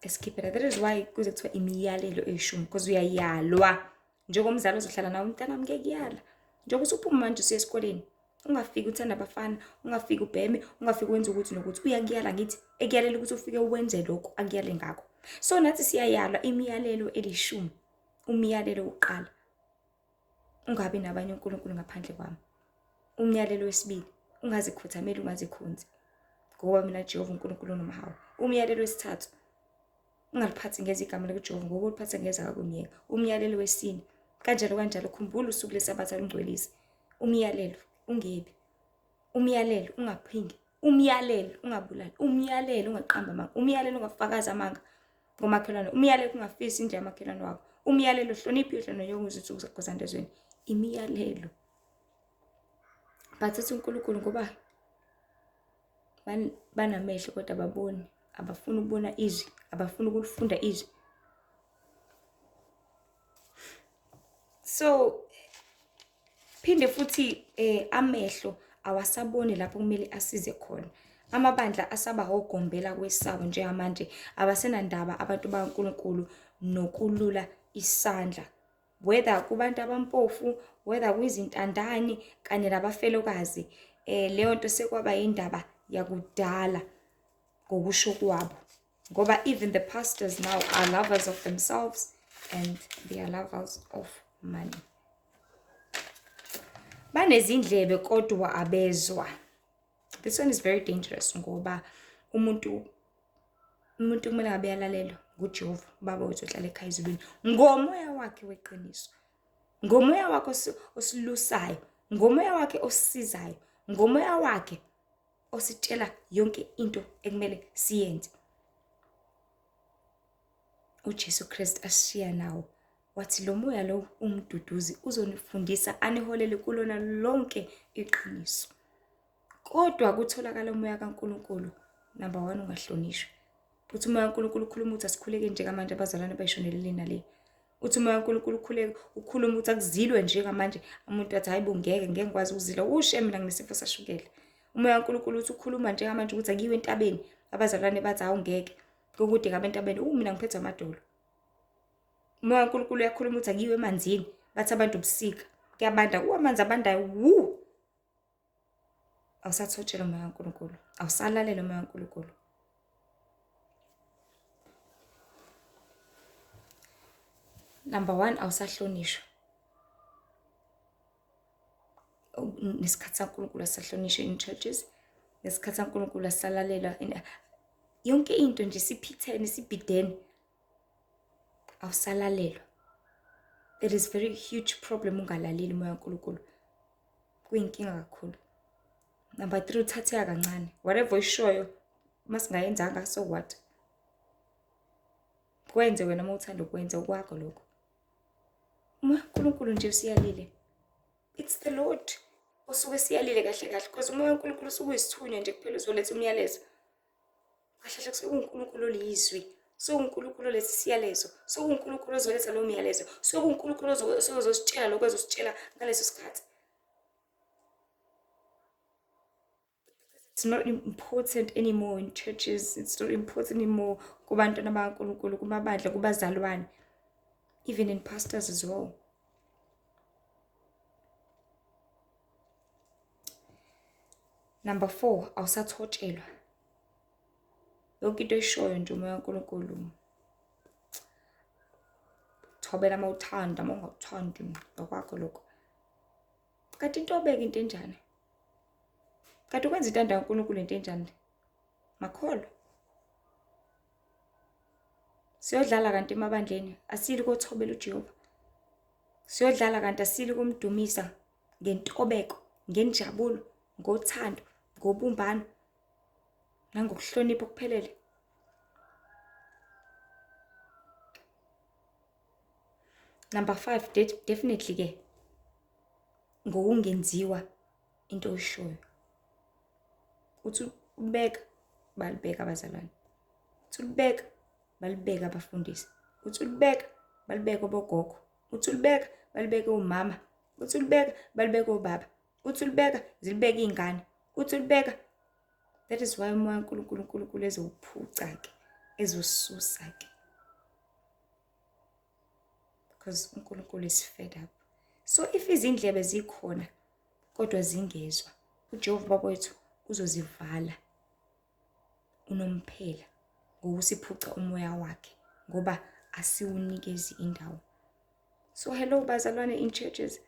esikhiphela. That is why kuze kuthiwa imiyalelo eyishumi, because uyayalwa. Njengomzali ozohlala nawe, mntanami ngeke kuyala. Njengoba usuphuma manje usiya esikoleni, ungafiki uthanda abafana, ungafiki ubheme, ungafiki wenza ukuthi nokuthi, uyakuyala ngithi, ekuyalela ukuthi ufike uwenze lokho akuyale ngakho. So nathi siyayalwa imiyalelo elishumi. Umyalelo wokuqala, ungabi nabanye uNkulunkulu ngaphandle kwami. Umyalelo wesibili, ungazikhuthameli, ungazikhonzi, ngoba mina Jehova uNkulunkulu unomhawu. Umyalelo wesithathu, ungaliphathi ngezigama likaJehova ngoba uliphatha ngezaka kunyeka. Umyalelo wesine, kanjalo kanjalo khumbula usuku leSabatha alungcwelise. Umyalelo ungebi. Umyalelo ungaphingi. Umyalelo ungabulali. Umyalelo ungaqamba amanga. Umyalelo ungafakaza amanga ngomakhelwane. Umyalelo ungafisi indlela yamakhelwane wakho. Umyalelo hlonipha ihlelo noyongoza izinsuku zakho zandezweni. Imiyalelo. Bathatha uNkulunkulu ngoba banamehlo kodwa ababoni, abafuna ukubona izwi, abafuna ukulifunda izwi. So phinde futhi amehlo awasaboni lapho kumele asize khona. Amabandla asaba hogombela kwesabo njengamanje, abasenandaba abantu baNkulunkulu nokulula isandla, whether kubantu abampofu, whether kuyizintandane kanye nabafelokazi. Leyo nto sekwaba indaba yakudala ngokusho kwabo, ngoba even the pastors now are lovers of themselves and they are lovers of money. Banezindlebe kodwa abezwa. This one is very dangerous ngoba umuntu kumele ngabe yalalelwa nguJehova Baba wethu ohlala ekhaya ezulwini, ngomoya wakhe weqiniso, ngomoya wakhe osilusayo, ngomoya wakhe osisizayo, ngomoya wakhe ositshela yonke into ekumele siyenze. uJesu Kristu ashiya nawo wathi lo moya lo umduduzi uzonifundisa aniholele kulona lonke iqiniso. Kodwa kutholakala umoya kaNkulunkulu, number 1 ungahlonishwa. Uthi umoya kaNkulunkulu ukhuluma ukuthi asikhuleke njengamanje abazalwane bayishonelele nale. Uthi umoya kaNkulunkulu ukhuluma ukuthi akuzilwe njengamanje umuntu athi hayibo ngeke ngikwazi ukuzila, ushe mina nginesifo sashukela. Umoya kaNkulunkulu uthi ukhuluma njengamanje ukuthi akiwe entabeni, abazalwane bathi awungeke kokude ngabe entabeni, mina ngiphethwe amadolo. Umoya kaNkulunkulu uyakhuluma ukuthi akiwe emanzini, bathi abantu ubusika kuyabanda, amanzi abandayo. Awusathotshela umoya kaNkulunkulu, awusalalela umoya kaNkulunkulu. Number 1, awusahlonishwa. Nesikhathi saNkulunkulu asahlonishwa in churches, nesikhathi saNkulunkulu asalalela yonke into nje siphithene sibhidene, awusalalelwa. There is very huge problem ungalaleli umoya kaNkulunkulu, kuyinkinga kakhulu. Number 3, uthatheka kancane. Whatever oyishoyo masingayenzanga so what? Kwenze wena uma uthanda ukwenza okwakho lokho. Umoya kaNkulunkulu nje usiyalile. It's the Lord osuke siyalile kahle kahle, because umoya kaNkulunkulu usuke uyisithunywa nje kuphela uzoletha umyalezo. Kahle kahle kusuke uNkulunkulu oliyizwi, so uNkulunkulu lesi siyalezo, so uNkulunkulu ozoletha lo myalezo, so uNkulunkulu ozositshela lokho ezositshela ngaleso sikhathi. It's not important anymore in churches. It's not important anymore kubantwana baNkulunkulu, kumabandla, kubazalwane, even in pastors as well. Number 4, awusathotshelwa. Yonke into eshoyo nje umoya kaNkulunkulu. Thobela uma uthanda, uma ungawuthandi ngokwakho lokho. Kanti into obeka into enjani? Kanti ukwenza intando kaNkulunkulu into enjani? Makholwa. Siyodlala kanti emabandleni, asili kothobela uJehova. Siyodlala kanti asili kumdumisa ngentobeko, ngenjabulo, ngothando, ngobumbano, nangokuhlonipha okuphelele. Number 5, definitely ke ngokungenziwa into oyishoyo. Uthi ubeka balibeka abazalwane. Uthi ulibeka balibeka abafundisi. Uthi ulibeka balibeka obogogo. Uthi ulibeka balibeka umama. Uthi ulibeka balibeka obaba. Uthi ulibeka zilibeka izingane. Uthi ulibeka. That is why umoya uNkulunkulu ezowuphuca ke, ezosusa ke. Because uNkulunkulu is fed up. So if izindlebe zikhona kodwa zingezwa, uJehova Baba wethu uzozivala unomphela ngokusiphuca umoya wakhe ngoba asiwunikezi indawo. So hello bazalwane in churches,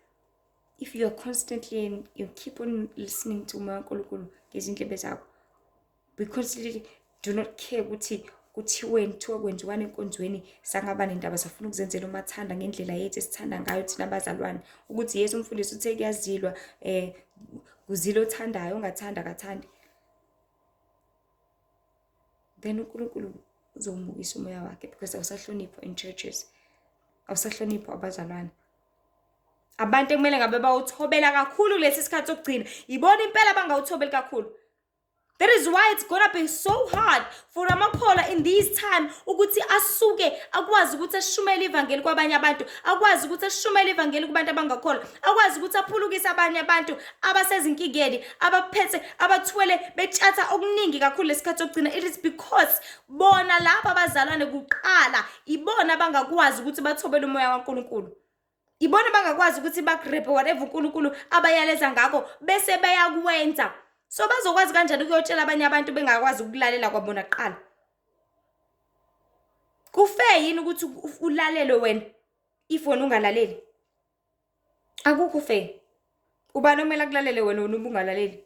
if you are constantly and you keep on listening to umoya uNkulunkulu ngezindlebe zakho, we constantly do not care ukuthi kuthiwa kwenziwane enkonzweni, sangaba nendaba safuna ukuzenzela umathanda ngendlela yethu esithanda ngayo thina abazalwane, ukuthi Yesu umfundisi uthe kuyazilwa, kuzilo othandayo ongathanda akathandi, then uNkulunkulu uzomukisa umoya wakhe because awusahlonipha in churches, awusahlonipha abazalwane. Abantu ekumele ngabe bawuthobela kakhulu lesi sikhathi sokugcina, ibona impela bangawuthobeli kakhulu. That is why it's gonna be so hard for Ramakhola in these times ukuthi asuke akwazi ukuthi ashumele ivangeli kwabanye abantu, akwazi ukuthi ashumele ivangeli kubantu abangakholwa, akwazi ukuthi aphulukise abanye abantu abasezinkingeni, abaphethe abathwele betshatha okuningi kakhulu lesikhathi sokugcina. It is because bona lapha abazalwane kuqala ibona bangakwazi ukuthi bathobele umoya kaNkulunkulu. Ibona bangakwazi ukuthi bagrebe whatever uNkulunkulu abayaleza ngakho bese bayakwenza. So bazokwazi kanjani ukuyotshela abanye abantu bengakwazi ukulalela kwabona kuqala? Kufair yini ukuthi ulalele wena if wena ungalaleli? Akukho fair. Ubani omela kulalele wena ungalaleli?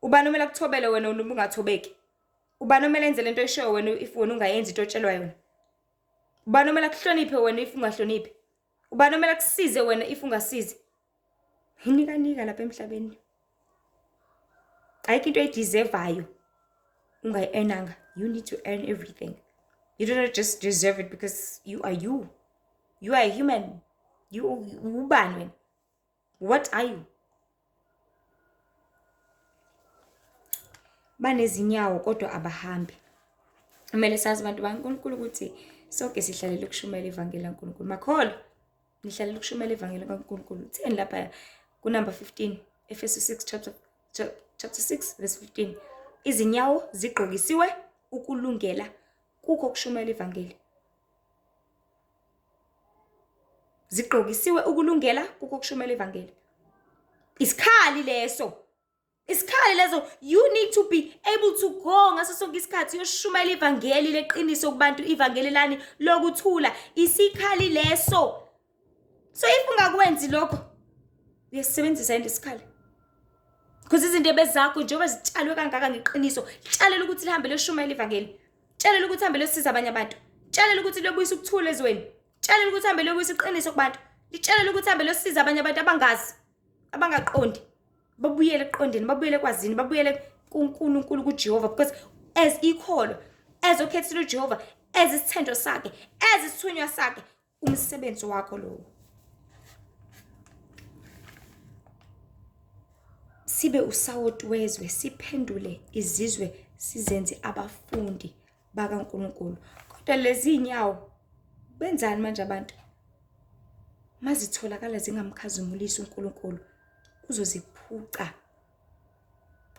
Ubani omela kuthobele wena ungathobeki? Ubani omela enze lento eshoyo wena if wena ungayenzi into otshelwa yona? Ubani omela kuhloniphe wena if ungahloniphi? Ubani omela kusize wena if ungasizi? Nika lapha emhlabeni. Ayikho into eyideservayo ungayi-earnanga. You need to earn everything. You do not just deserve it because you are you. You are a human. You ubani wena? What are you? Banezinyawo kodwa abahambi. Kumele sazi abantu baNkulunkulu ukuthi sonke sihlalele ukushumela ivangeli laNkulunkulu. Makholwa nihlalele ukushumela ivangeli laNkulunkulu. Utheni lapha ku number 15, Efesu 6 chapter 6 verse 15. Izinyawo zigqokisiwe ukulungela kukho ukushumela ivangeli. Zigqokisiwe ukulungela kukho ukushumela ivangeli. Isikhali leso. Isikhali lezo, you need to be able to go ngaso sonke isikhathi uyoshumela ivangeli leqiniso kubantu, ivangeli lani lokuthula. Isikhali leso. So if ungakwenzi lokho, uyasebenzisa into isikhali. Because izinto bezakho njengoba zitshalwe kangaka ngeqiniso, tshalela ukuthi lihambe loshumela ivangeli. Tshalela ukuthi hambe losiza abanye abantu. Tshalela ukuthi lobuyisa ukuthula ezweni. Tshalela ukuthi hambe lobuyisa iqiniso kubantu. Litshalela ukuthi hambe losiza abanye abantu abangazi, abangaqondi. Babuyele eqondeni, babuyele kwazini, babuyele kuNkulunkulu kuJehova, because as ikholo, as okhethile uJehova, as isithendo sakhe, as isithunywa sakhe, umsebenzi wakho lo. Sibe usawoti wezwe, siphendule izizwe, sizenze abafundi bakaNkulunkulu. Kodwa lezi inyawo benzani manje abantu? Mazitholakala zingamkhazimulisi uNkulunkulu, uzoziphuca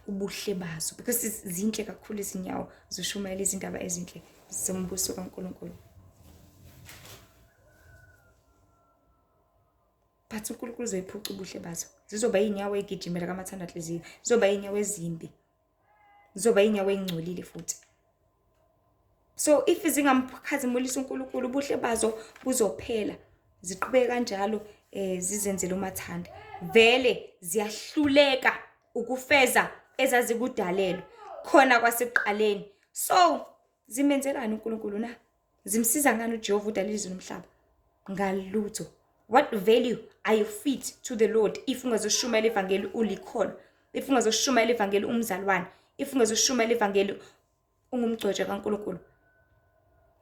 ubuhle bazo, because zinhle kakhulu izinyawo zishumayela izindaba ezinhle zombuso kaNkulunkulu. But uNkulunkulu uzoyiphuca ubuhle bazo. Zizoba inyawo egijimela kamathanda enhliziyo, zizoba inyawo ezimbi, zizoba inyawo engcolile futhi. So if zingamkhazimulisa uNkulunkulu, ubuhle bazo buzophela. Ziqhubeke kanjalo zizenzele umathanda. Vele ziyahluleka ukufeza ezazikudalelwe khona kwasekuqaleni. So zimenzelani uNkulunkulu na? Zimsiza ngani uJehova udalile izulu nomhlaba? Ngalutho. What value are you fit to the Lord if ungazoshumela ivangeli ulikholo, if ungazoshumela ivangeli umzalwane, if ungazoshumela ivangeli ungumgcwele kaNkulunkulu?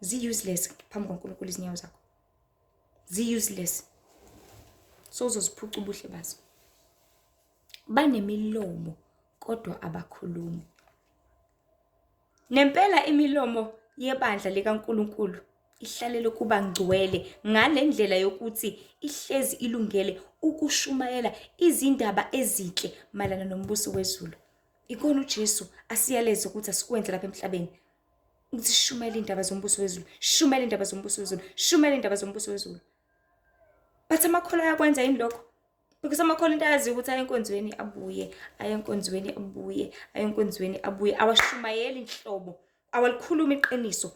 Zi-useless phambi kaNkulunkulu izinyawo zakho. Zi-useless. So uzoziphuca ubuhle bazo. banemilomo kodwa abakhulumi. Nempela imilomo yebandla likaNkulunkulu ihlalele kuba ngcwele ngale ndlela yokuthi ihlezi ilungele ukushumayela izindaba ezinhle malana nombuso wezulu. Ikona uJesu asiyaleza ukuthi asikwenze lapha emhlabeni. Ukuthi shumayele indaba zombuso wezulu, shumayele indaba zombuso wezulu, shumayele indaba zombuso wezulu. But amakholwa ayakwenza yini lokho? Because amakholwa into ayazi ukuthi aye enkonzweni abuye, aye enkonzweni abuye, aye enkonzweni abuye, awashumayeli inhlobo, awalikhuluma iqiniso,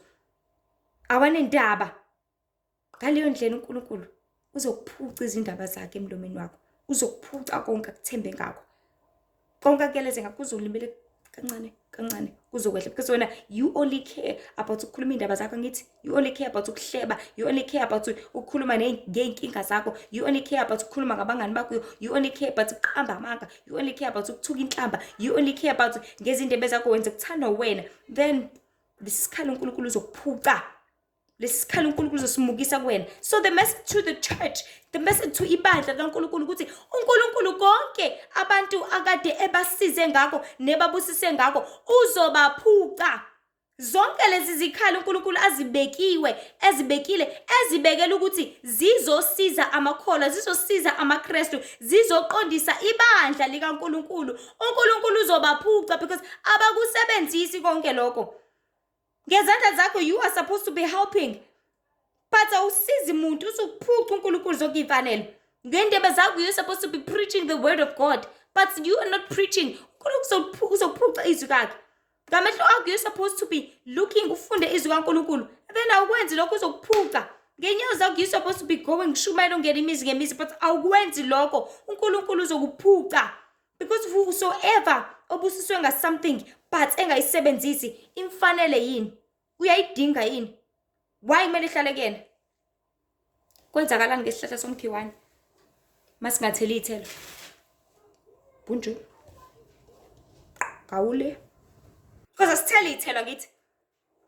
awanendaba. Ngaleyo ndlela uNkulunkulu uzokuphuca izindaba zakhe emlomeni wakho, uzokuphuca konke akuthembe ngakho. Konke akeleze ngakho uzolimele kancane kancane kuzokwehla, because wena you only care about ukukhuluma indaba zakho ngithi, you only care about ukuhleba, you only care about ukukhuluma ngey'nkinga zakho, you only care about ukukhuluma ngabangani bakho, you only care about ukuqamba amanga, you only care about ukuthuka inhlamba, you only care about ngezindebe zakho wenza ukuthandwa wena. Then lesi sikhalo uNkulunkulu uzokuphuca, lesi sikhalo uNkulunkulu uzosimukisa kuwena. So the message to the church, the message to ibandla kaNkulunkulu ukuthi uNkulunkulu konke abantu akade ebasize ngakho nebabusise ngakho uzobaphuca. Zonke lezi zikhalo uNkulunkulu ezibekile ezibekela ukuthi zizosiza amakholwa, zizosiza amaKristu, zizoqondisa ibandla likaNkulunkulu. uNkulunkulu uzobaphuca because abakusebenzisi konke lokho. Ngezandla zakho you are supposed to be helping, but awusizi umuntu, uzokuphuca uNkulunkulu zokuyimfanele. Ngendebe zakho you're supposed to be preaching the word of God, but you are not preaching. uNkulunkulu uzokuphuca izwi lakhe. Ngamehlo akho you're supposed to be looking, ufunde izwi kaNkulunkulu, then awukwenzi lokho uzokuphuca. Ngenyawo zakho you're supposed to be going, shumayela ungena imizi ngemizi, but awukwenzi lokho, uNkulunkulu uzokuphuca. Because whosoever obusiswe nga something but engayisebenzisi imfanele yini, uyayidinga yini, why kumele ihlale kuyena? Kwenzakalani ngesihlahla somkhiwane masingatheli ithelo? Bunju kawule, because asitheli ithelo ngithi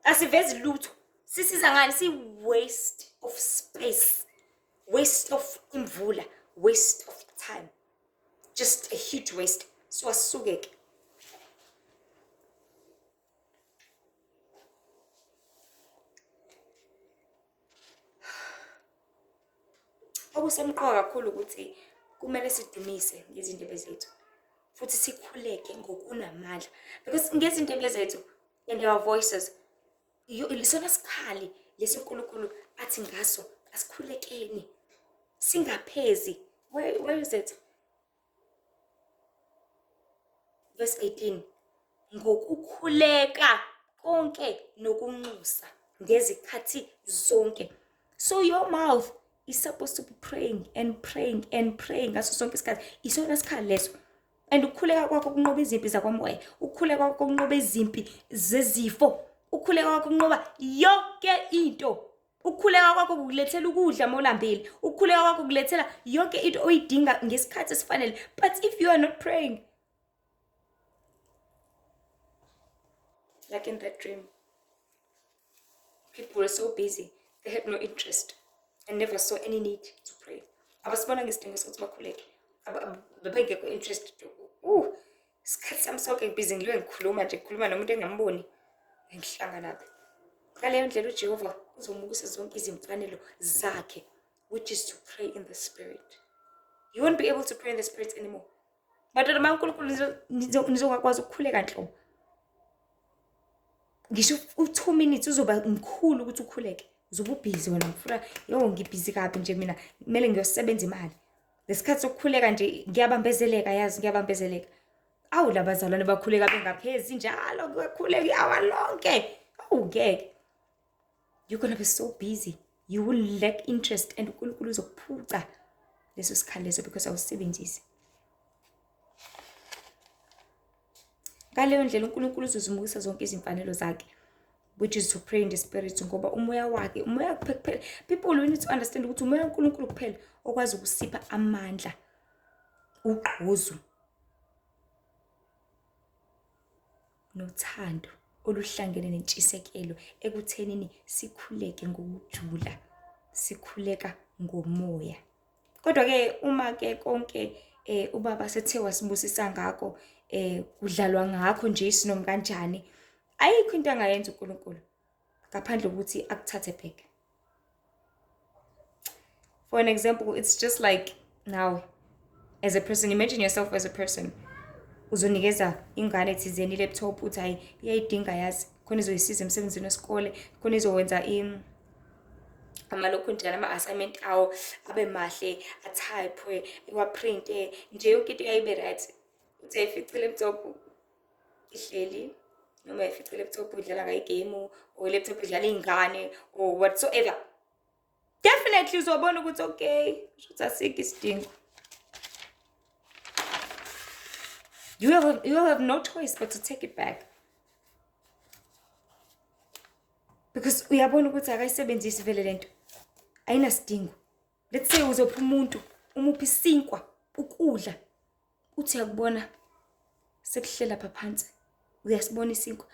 asivezi lutho, sisiza ngani? Si waste of space, waste of imvula, waste of time, just a huge waste. So asukeke. Okusemqoka kakhulu ukuthi kumele sidumise ngezindebe zethu futhi sikhuleke ngokunamandla, because ngezindebe zethu and our voices lisona sikhali lesi uNkulunkulu athi ngaso asikhulekeni singaphezi. Where is it? Verse 18, ngokukhuleka konke nokunxusa ngezikhathi zonke. So your mouth is supposed to be praying and praying and praying ngaso sonke isikhathi. Isona sikhali leso. And ukukhuleka kwakho kunqoba izimpi zakwamoya, ukukhuleka kwakho kunqoba izimpi zezifo, ukukhuleka kwakho kunqoba yonke into. Ukukhuleka kwakho kukulethela ukudla molambile, ukukhuleka kwakho kukulethela yonke into oyidinga ngesikhathi esifanele. But if you are not praying, like in that dream, people were so busy, they had no interest and never saw any need to pray. Abasibona ngesidingo sokuthi bakhuleke, bebengekho interest. Isikhathi sami sonke busy ngilwe ngikhuluma nomuntu engamboni, ngihlanga lapha. Ngaleyo ndlela uJehova uzomukisa zonke izimfanelo zakhe, which is to pray in the spirit. You won't be able to pray in the spirit anymore. But uNkulunkulu nizokwazi ukukhuleka nhlobo. Ngisho u2 minutes uzoba mkhulu ukuthi ukhuleke. Uzoba ubhizi wena mfura, ngibhizi kabi nje mina, kumele ngiyosebenza imali. Lesikhathi sokukhuleka nje ngiyabambezeleka, yazi ngiyabambezeleka. Awu labazalwane bakhuleka bengaphezi njalo, bakhuleka ihour lonke. Ngeke. You're going to be so busy. You will lack interest and uNkulunkulu uzokuphuca leso sikhali leso because awusebenzisi. Ngaleyo ndlela uNkulunkulu uzozimukisa zonke izimfanelo zakhe, which is to pray in the spirit, ngoba umoya wakhe, umoya kuphela. People we need to understand ukuthi umoya uNkulunkulu kuphela okwazi ukusipha amandla, ugquzu nothando oluhlangene nentshisekelo ekuthenini sikhuleke ngokujula, sikhuleka ngomoya. Kodwa ke uma ke konke ubaba sethe wasibusisa ngakho, kudlalwa ngakho nje isinoma kanjani. Ayikho into angayenza uNkulunkulu ngaphandle kokuthi akuthathe back. For an example, it's just like now, as a person, imagine yourself as a person. Uzonikeza ingane thizeni i-laptop uthi hayi iyayidinga yazi khona izoyisiza emsebenzini wesikole, khona izowenza amalokhu njalo ama-assignment awo abe mahle, atype, iwaprinte, nje yonke into yayibe right. Uthi ayifice i-laptop ihleli, noma ayifice i-laptop udlala ngayo igame, or i-laptop idlala iy'ngane, or whatsoever. Definitely uzobona ukuthi okay, shuthi asikho isidingo. You have no choice but to take it back. Because uyabona ukuthi akayisebenzisi vele lento. Ayinasidingo. Let's say uzopha umuntu, umuphi isinkwa, ukudla. Uthi yakubona sekuhlela lapha phansi. Uyasibona isinkwa.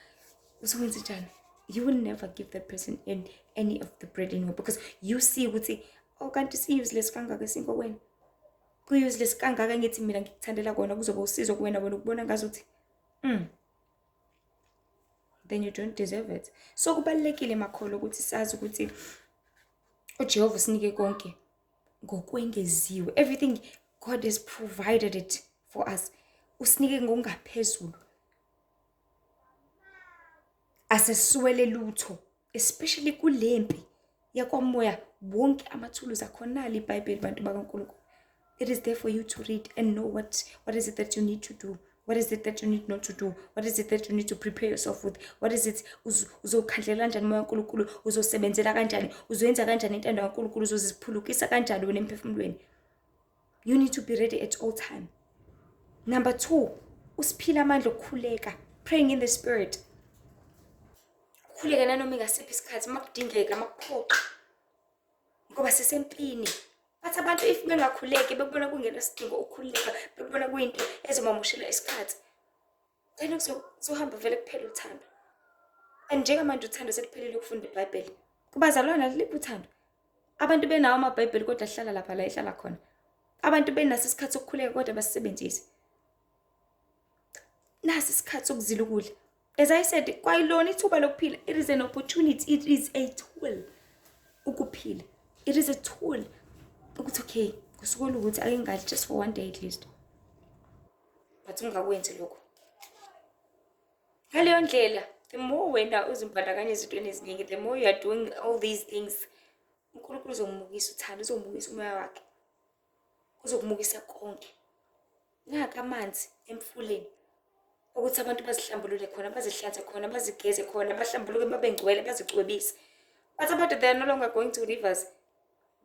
Uzowenza njani? You will never give that person any of the bread anymore, because you see ukuthi kanti si-useless kangaka isinkwa wena. Ku-useless kangaka ngithi mina ngikuthandela kona kuzoba usizo kuwena wena ukubona ngazuthi then you don't deserve it. So kubalulekile makholo ukuthi sazi ukuthi uJehova usinike konke ngokwengeziwe. Everything God has provided it for us. Usinike ngokungaphezulu. Aseswele lutho, especially kulempi yakwamoya, wonke amathuluzi akhonala iBhayibheli bantu bakaNkulunkulu. It is there for you to read and know what is it that you need to do. What is it that you need not to do? What is it that you need to prepare yourself with? What is it uzokhandlela kanjani moya kaNkulunkulu, uzosebenzela kanjani, uzoyenza kanjani intando kaNkulunkulu, uzoziphulukisa kanjani wena emphefumulweni. You need to be ready at all time. Number 2, usiphila amandla okukhuleka, praying in the spirit. Khuleka nanoma ngasiphi isikhathi makudingeka makuphoqa. Ngoba sisempini. Bathi abantu if bengakhuleki bekubona kungena sidingo ukukhuleka, bekubona kuyinto ezomamoshela isikhathi. Then kuzohamba vele kuphela uthando. And njengamanje uthando seliphelile ukufunda iBhayibheli. Kubazalwana liphi uthando? Abantu benawo amaBhayibheli kodwa ahlala lapha la ehlala khona. Abantu benaso isikhathi sokukhuleka kodwa basisebenzise. Nasi isikhathi sokuzila ukudla. As I said, kwayilona ithuba lokuphila. It is an opportunity. It is a tool. Ukuphila. It is a tool. Ukuthi okay, kusuke ukuthi ake ngadli just for one day at least. But ungakwenzi lokho. Ngaleyo ndlela, the more wena uzimbandakanya ezintweni eziningi, the more you are doing all these things, uNkulunkulu uzomukisa uthando, uzomukisa umoya wakhe. Uzokumukisa konke. Ngaka amanzi emfuleni. Ukuthi abantu bazihlambulule khona, bazihlanze khona, bazigeze khona, bahlambuluke babengcwele, bazicwebise. But about they are no longer going to rivers.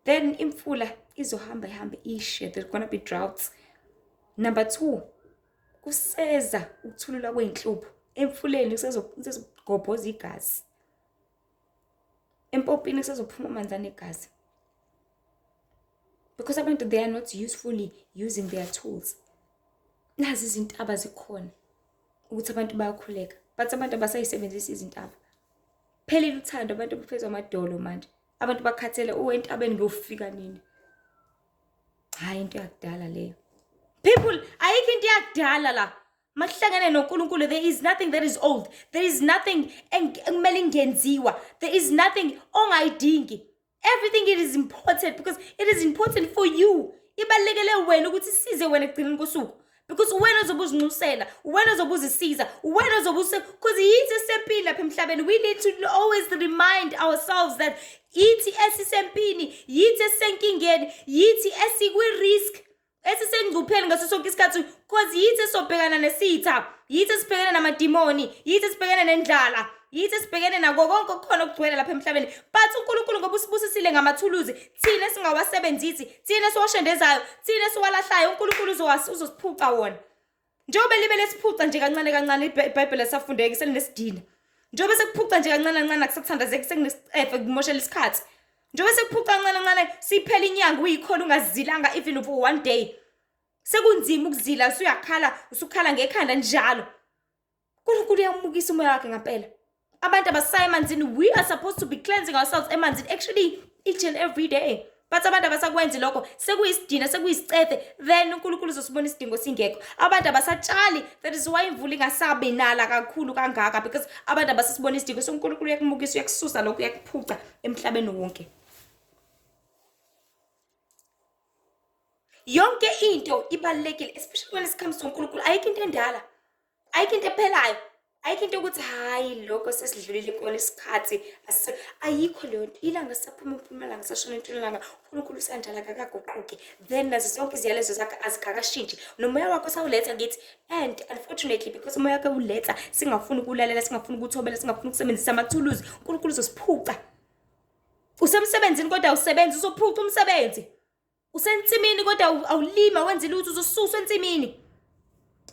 Then imfula izohamba ihambe ishe. There's gonna be droughts. Number 2, kuseza ukuthulula kweinhlupho. Emfuleni kusezogobhoza igazi. Empopini kusezophuma amanzi anegazi. Because abantu they are not usefully using their tools. Nazi izintaba zikhona ukuthi abantu bayakhuleka, but abantu abasayisebenzisa izintaba. Phelile uthando, abantu baphezwe amadolo manje. Abantu bakhathele entabeni ngiyofika nini. Hayi into yakudala leyo. People, ayikho into yakudala la. Makuhlangane noNkulunkulu, there is nothing that is old. There is nothing ekumele ingenziwa. There is nothing ongayidingi. Everything it is important because it is important for you. Ibalekele wena ukuthi size wena ekugcineni kosuku. Because wena uzobuzinxusela, wena uzobuzisiza, wena uzobuse, because yithi esempini lapha emhlabeni. We need to always remind ourselves that yithi esisempini, yithi esenkingeni, yithi esikwi-risk, esisengcupheni ngaso sonke isikhathi, because yithi esobhekana nesitha, yithi esibhekene namadimoni, yithi esibhekene nendlala, yithi esibhekene nako konke okukhona okugcwele lapha emhlabeni. But uNkulunkulu ngoba usibusisile ngamathuluzi, thina singawasebenzisi, thina siwashendezayo, thina siwalahlayo, uNkulunkulu uzosiphuca wona. Njengoba libe lesiphuca nje kancane kancane iBhayibheli esafundeka selinesidina. Njengoba sekuphuca nje kancane kancane akusathandazeki sekunesefe kumoshela isikhathi. Njengoba sekuphuca kancane kancane siphela inyanga uyikhona ungazilanga even for one day. Sekunzima ukuzila, usukhala ngekhanda njalo. uNkulunkulu uyamukisa umoya wakhe ngempela. Abantu abasaya emanzini, we are supposed to be cleansing ourselves emanzini actually each and every day. But abantu abasakwenzi lokho, sekuyisidina, sekuyisicefe, then uNkulunkulu uzosibona isidingo singekho. Abantu abasatshali, that is why imvula ingasabi nala kakhulu kangaka, because abantu abasasibona isidingo. So uNkulunkulu uyakumukisa, uyakususa lokho, uyakuphuca emhlabeni wonke. Yonke into ibalulekile, especially when it comes to uNkulunkulu. Ayikho into endala, ayikho into ephelayo, ayikho into ukuthi hayi lokho sesidlulile kona isikhathi, ayikho leyo nto. Ilanga sisaphuma empumalanga sashona entshonalanga, uNkulunkulu usanjalo akakaguquki. Then nazo zonke iziyalezo zakhe azikakashintshi. Nomoya wakho sawuletha ngithi, and unfortunately because umoya wakhe uletha singafuni ukulalela, singafuni ukuthobela, singafuni ukusebenzisa amathuluzi, uNkulunkulu uzosiphuca. Usemsebenzini kodwa awusebenzi, uzophuca umsebenzi. Usensimini kodwa awulima wenza lutho, uzosuswa ensimini.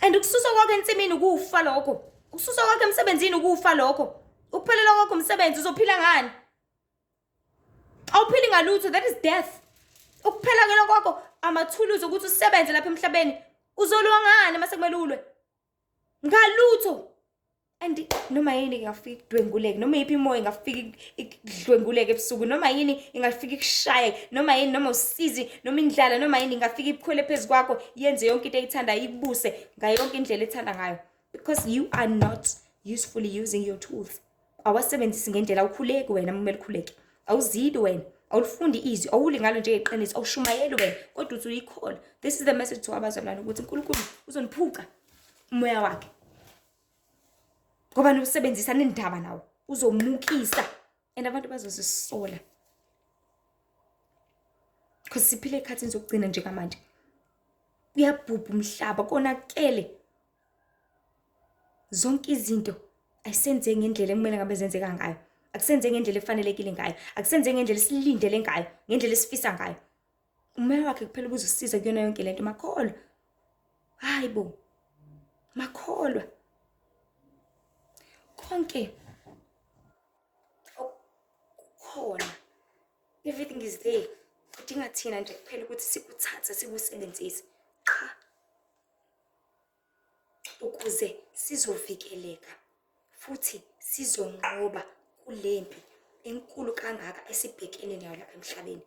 And ukususwa kwakho ensimini ukufa lokho. Ukususwa kwakho emsebenzini ukufa lokho. Ukuphelela kwakho umsebenzi uzophila ngani? Awuphili ngalutho, that is death. Ukuphela kwakho amathuluzi ukuthi usebenze lapha emhlabeni, uzolwa ngani mase kumele ulwe? Ngalutho. And noma yini ingafika idwenguleke, noma yiphi imoya ingafika idwenguleke ebusuku, noma yini ingafika ikushaye, noma yini, noma usizi, noma indlala, noma yini ingafika ibukhwele phezu kwakho, yenze yonke into eyithanda ikubuse ngayo yonke indlela ethanda ngayo. Because you are not usefully using your tools. Awasebenzisi ngendlela, awukhuleki wena kumele ukhuleke. Awuzidi wena, awulifundi izwi, awuli ngalo nje iqiniso, awushumayeli wena, kodwa uthi uyikhola. This is the message to abazalwane ukuthi uNkulunkulu uzoniphuca umoya wakhe. Ngoba usebenzisa nendaba nawo, uzomukisa and abantu bazozisola. Because siphile ekhathini zokugcina nje kamanje. Uyabhubha umhlaba, konakele. Zonke izinto ayisenze ngendlela ekumele ngabe zenzeka ngayo. Akusenze ngendlela efanelekile ngayo. Akusenze ngendlela esilindele ngayo, ngendlela esifisa ngayo. Umoya wakhe kuphela ubuzosiza kuyona yonke lento. Makholwa. Hayibo. Makholwa. Konke khona, everything is there. Kudinga thina nje kuphela ukuthi sikuthathe sikusebenzise qha ukuze sizovikeleka futhi sizonqoba kulempi enkulu kangaka esibhekene nayo lapha emhlabeni.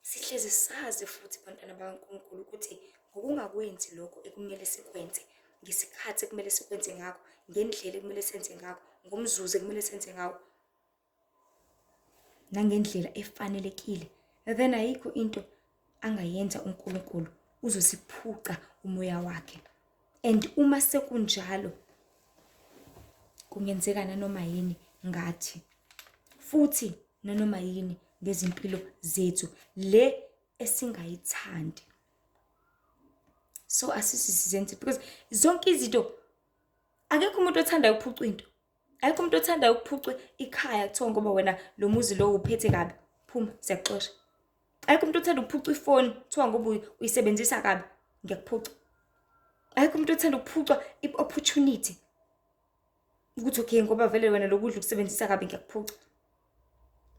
Sihleze sazi futhi bantwana bakaNkulunkulu ukuthi ngokungakwenzi lokho ekumele sikwenze, ngesikhathi ekumele sikwenze ngakho, ngendlela ekumele senze ngakho, ngomzuzu ekumele senze ngawo, nangendlela efanelekile, then ayikho into angayenza uNkulunkulu, uzosiphuca umoya wakhe. And uma sekunjalo kungenzeka nanoma yini ngathi, futhi nanoma yini ngezimpilo zethu le esingayithandi. So asisizenze, because zonke izinto, akekho umuntu othandayo ukuphuca into. Akekho umuntu othandayo ukuphuca ikhaya kuthiwa ngoba wena lo muzi lo uphethe kabi, phuma siyaxoxa. Akekho umuntu othanda ukuphuca ifoni kuthiwa ngoba uyisebenzisa kabi, ngiyakuphuca. Akekho umuntu othanda ukuphuca i-opportunity ukuthi okay ngoba vele wena lokudla ukusebenzisa kabi, ngiyakuphuca.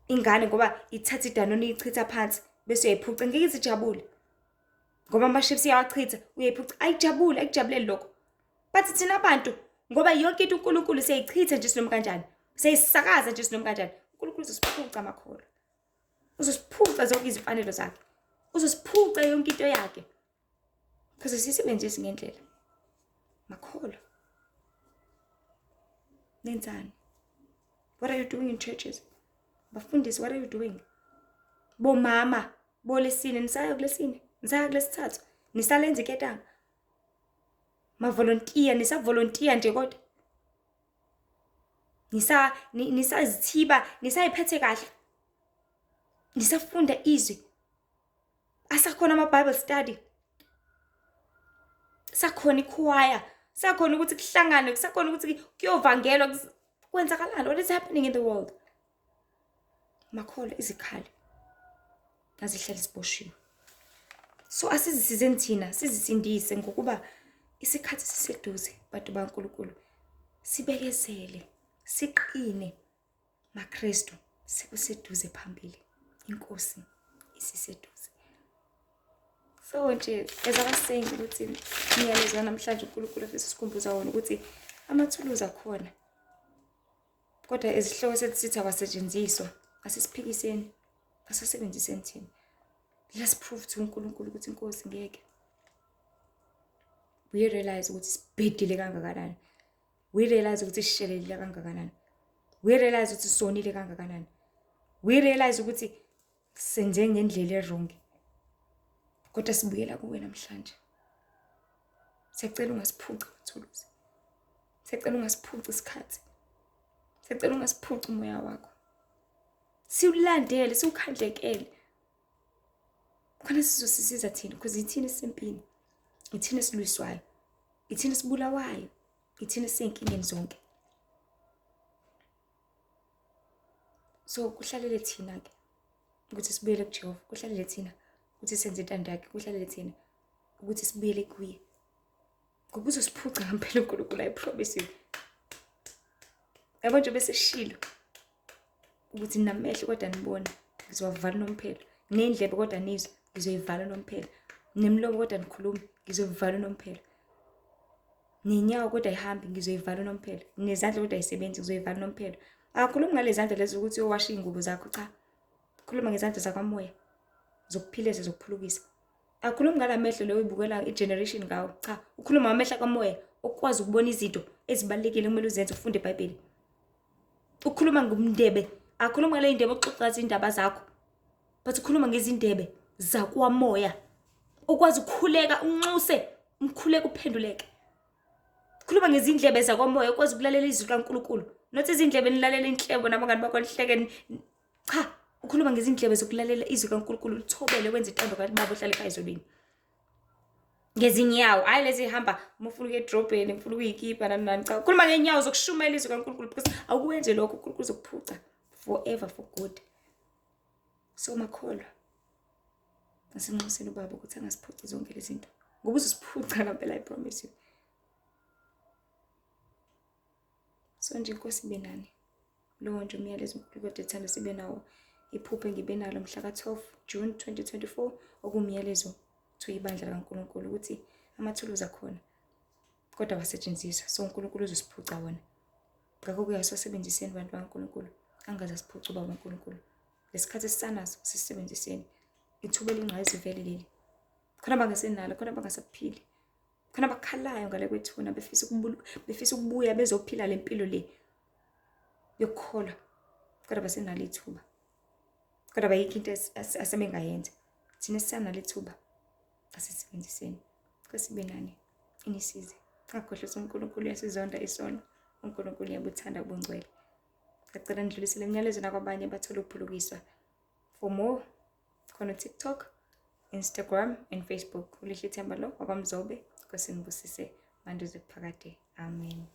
Ingane ngoba ithatha idanoni ichitha phansi bese uyayiphuca, ngeke izijabule. Ngoba amaships iyawachitha uyayiphuca, ayijabule, ayijabuleli lokho. But thina abantu ngoba yonke into uNkulunkulu seyichitha nje sinoma kanjani, seyisakaza nje sinoma kanjani, uNkulunkulu uzosiphuca amakholo. Uzosiphuca zonke izimfanelo zakhe, uzosiphuca yonke into yakhe, because sisebenzise ngendlela. Makholo, nenzani? What are you doing in churches? Bafundisi, what are you doing? Bomama bolesine nisaya kulesine, nisaya kulesithathu, nisalenza iketanga. Mavolontiya, nisavolontiya nje kodwa. Nisazithiba, nisayiphethe kahle. Nisafunda izwi. Asakhona ama-Bible study. Sakhona ikhwaya, sakhona ukuthi kuhlangane, sakhona ukuthi kuyovangelwa, kwenzakalani, what is happening in the world? Makholo izikhali azihlala siboshiwe. So asizisizeni thina, sizisindise ngokuba isikhathi siseduze bantu baNkulunkulu. Sibekezele, siqine. MaKristu sikuseduze phambili. Inkosi isiseduze. So nje ezabasengi ukuthi ngiyalezwa namhlanje uNkulunkulu afisa sikhumbuza wona ukuthi amathuluzi akhona. Kodwa ezihloko sethi sithi awasetshenziswa, asisiphikiseni, asisebenziseni thina. let's prove to uNkulunkulu ukuthi inkosi ngeke. We realize ukuthi sibhedile kangakanani. We realize ukuthi sishelelile kangakanani. We realize ukuthi sonile kangakanani. We realize ukuthi senze ngendlela errong. Kodwa sibuyela kuwe namhlanje. Siyacela ungasiphuci Thuluzi. Siyacela ungasiphuci isikhathi. Siyacela ungasiphuci umoya wakho. Siwulandele, siwukhandlekele. Khona sizosisiza thina because ithina esempini. Ithina esilwiswayo. Ithina esibulawayo. Ithina esenkingeni zonke. So kuhlalele thina ke ukuthi sibuyele kuJehova. Kuhlalele thina ukuthi senze intando yakhe. Kuhlalele thina ukuthi sibuyele kuye. Ngoba uzosiphuca ngempela uNkulunkulu, I promise you. Yabo nje bese shilo ukuthi namehlo kodwa nibona ngizowavala nomphelo. Nendlebe kodwa nizwe ngizoyivala nomphelo. Nemlomo kodwa nikhuluma ngizoyivala nomphelo. Nenyawo kodwa ihambe ngizoyivala nomphelo. Nezandla kodwa isebenze ngizoyivala nomphelo. Akakhulumi ngale zandla lezi ukuthi uyowasha ingubo zakho, cha. Ukhuluma ngezandla zakwamoya zokuphileza zokuphulukisa. Akakhulumi ngalamehlo leyo uyibukela igeneration ngawo, cha. Ukhuluma ngamehlo kamoya okwazi ukubona izinto ezibalekile kumele uzenze ufunde iBhayibheli. Ukhuluma ngomndebe, akakhuluma ngale indebe oxoxa izindaba zakho. But ukhuluma ngezindebe zakwamoya okwazi ukukhuleka unxuse, umkhuleko uphenduleke. Ukhuluma ngezindlebe zakwamoya okwazi ukulalela izwi kaNkulunkulu. Not izindlebe nilalela inhlebo nabangani bakho nihleke. Cha, ukhuluma ngezindlebe zokulalela izwi kaNkulunkulu uthobele wenza intando kaBaba ohlala ekhaya ezolweni. Ngezinyawo, hayi lezi hamba mufuna ukuya edrobheni, mfuna ukuyikipa nani cha. Ukhuluma ngenyawo zokushumela izwi kaNkulunkulu because awukwenze lokho uNkulunkulu uzokuphuca forever for good. So makholwa asinxuseni uBaba ukuthi angasiphuci zonke lezi zinto. Ngoba uzosiphuca ngempela, I promise you. So nje inkosi ibe nani. Lowo nje umyalezo uNkulunkulu ethanda sibe nawo. Iphupho engibe nalo mhla ka-12 June 2024 okumyalezo to ibandla kaNkulunkulu ukuthi amathuluzi akhona kodwa wasetshenziswa. So uNkulunkulu uzosiphuca wona. Ngakho kuyasebenziseni abantu kaNkulunkulu. Angaze asiphuca uBaba uNkulunkulu. Lesikhathi esisanaso sisebenziseni. Ithuba elingqayi vele leli. Khona bangasenalo, khona bangasaphili. Khona bakhalayo ngale kwethuna befisa ukubuya bezophila lempilo le yokukholwa. Kodwa basenalo ithuba. Kodwa bayikho into asebengayenza. Thina sisanalo ithuba asisebenziseni. Kwesibe nani inisize. Ngakhohlisa uNkulunkulu yasizonda isono. uNkulunkulu uyabuthanda ubungcwele. Ngicela ndidlulisele imiyalezo nakwabanye bathola ukuphulukiswa. For more, khona TikTok, Instagram and Facebook. Ulihle Themba lo wakwamzobe. Nkosi nibusise manje uze phakade. Amen.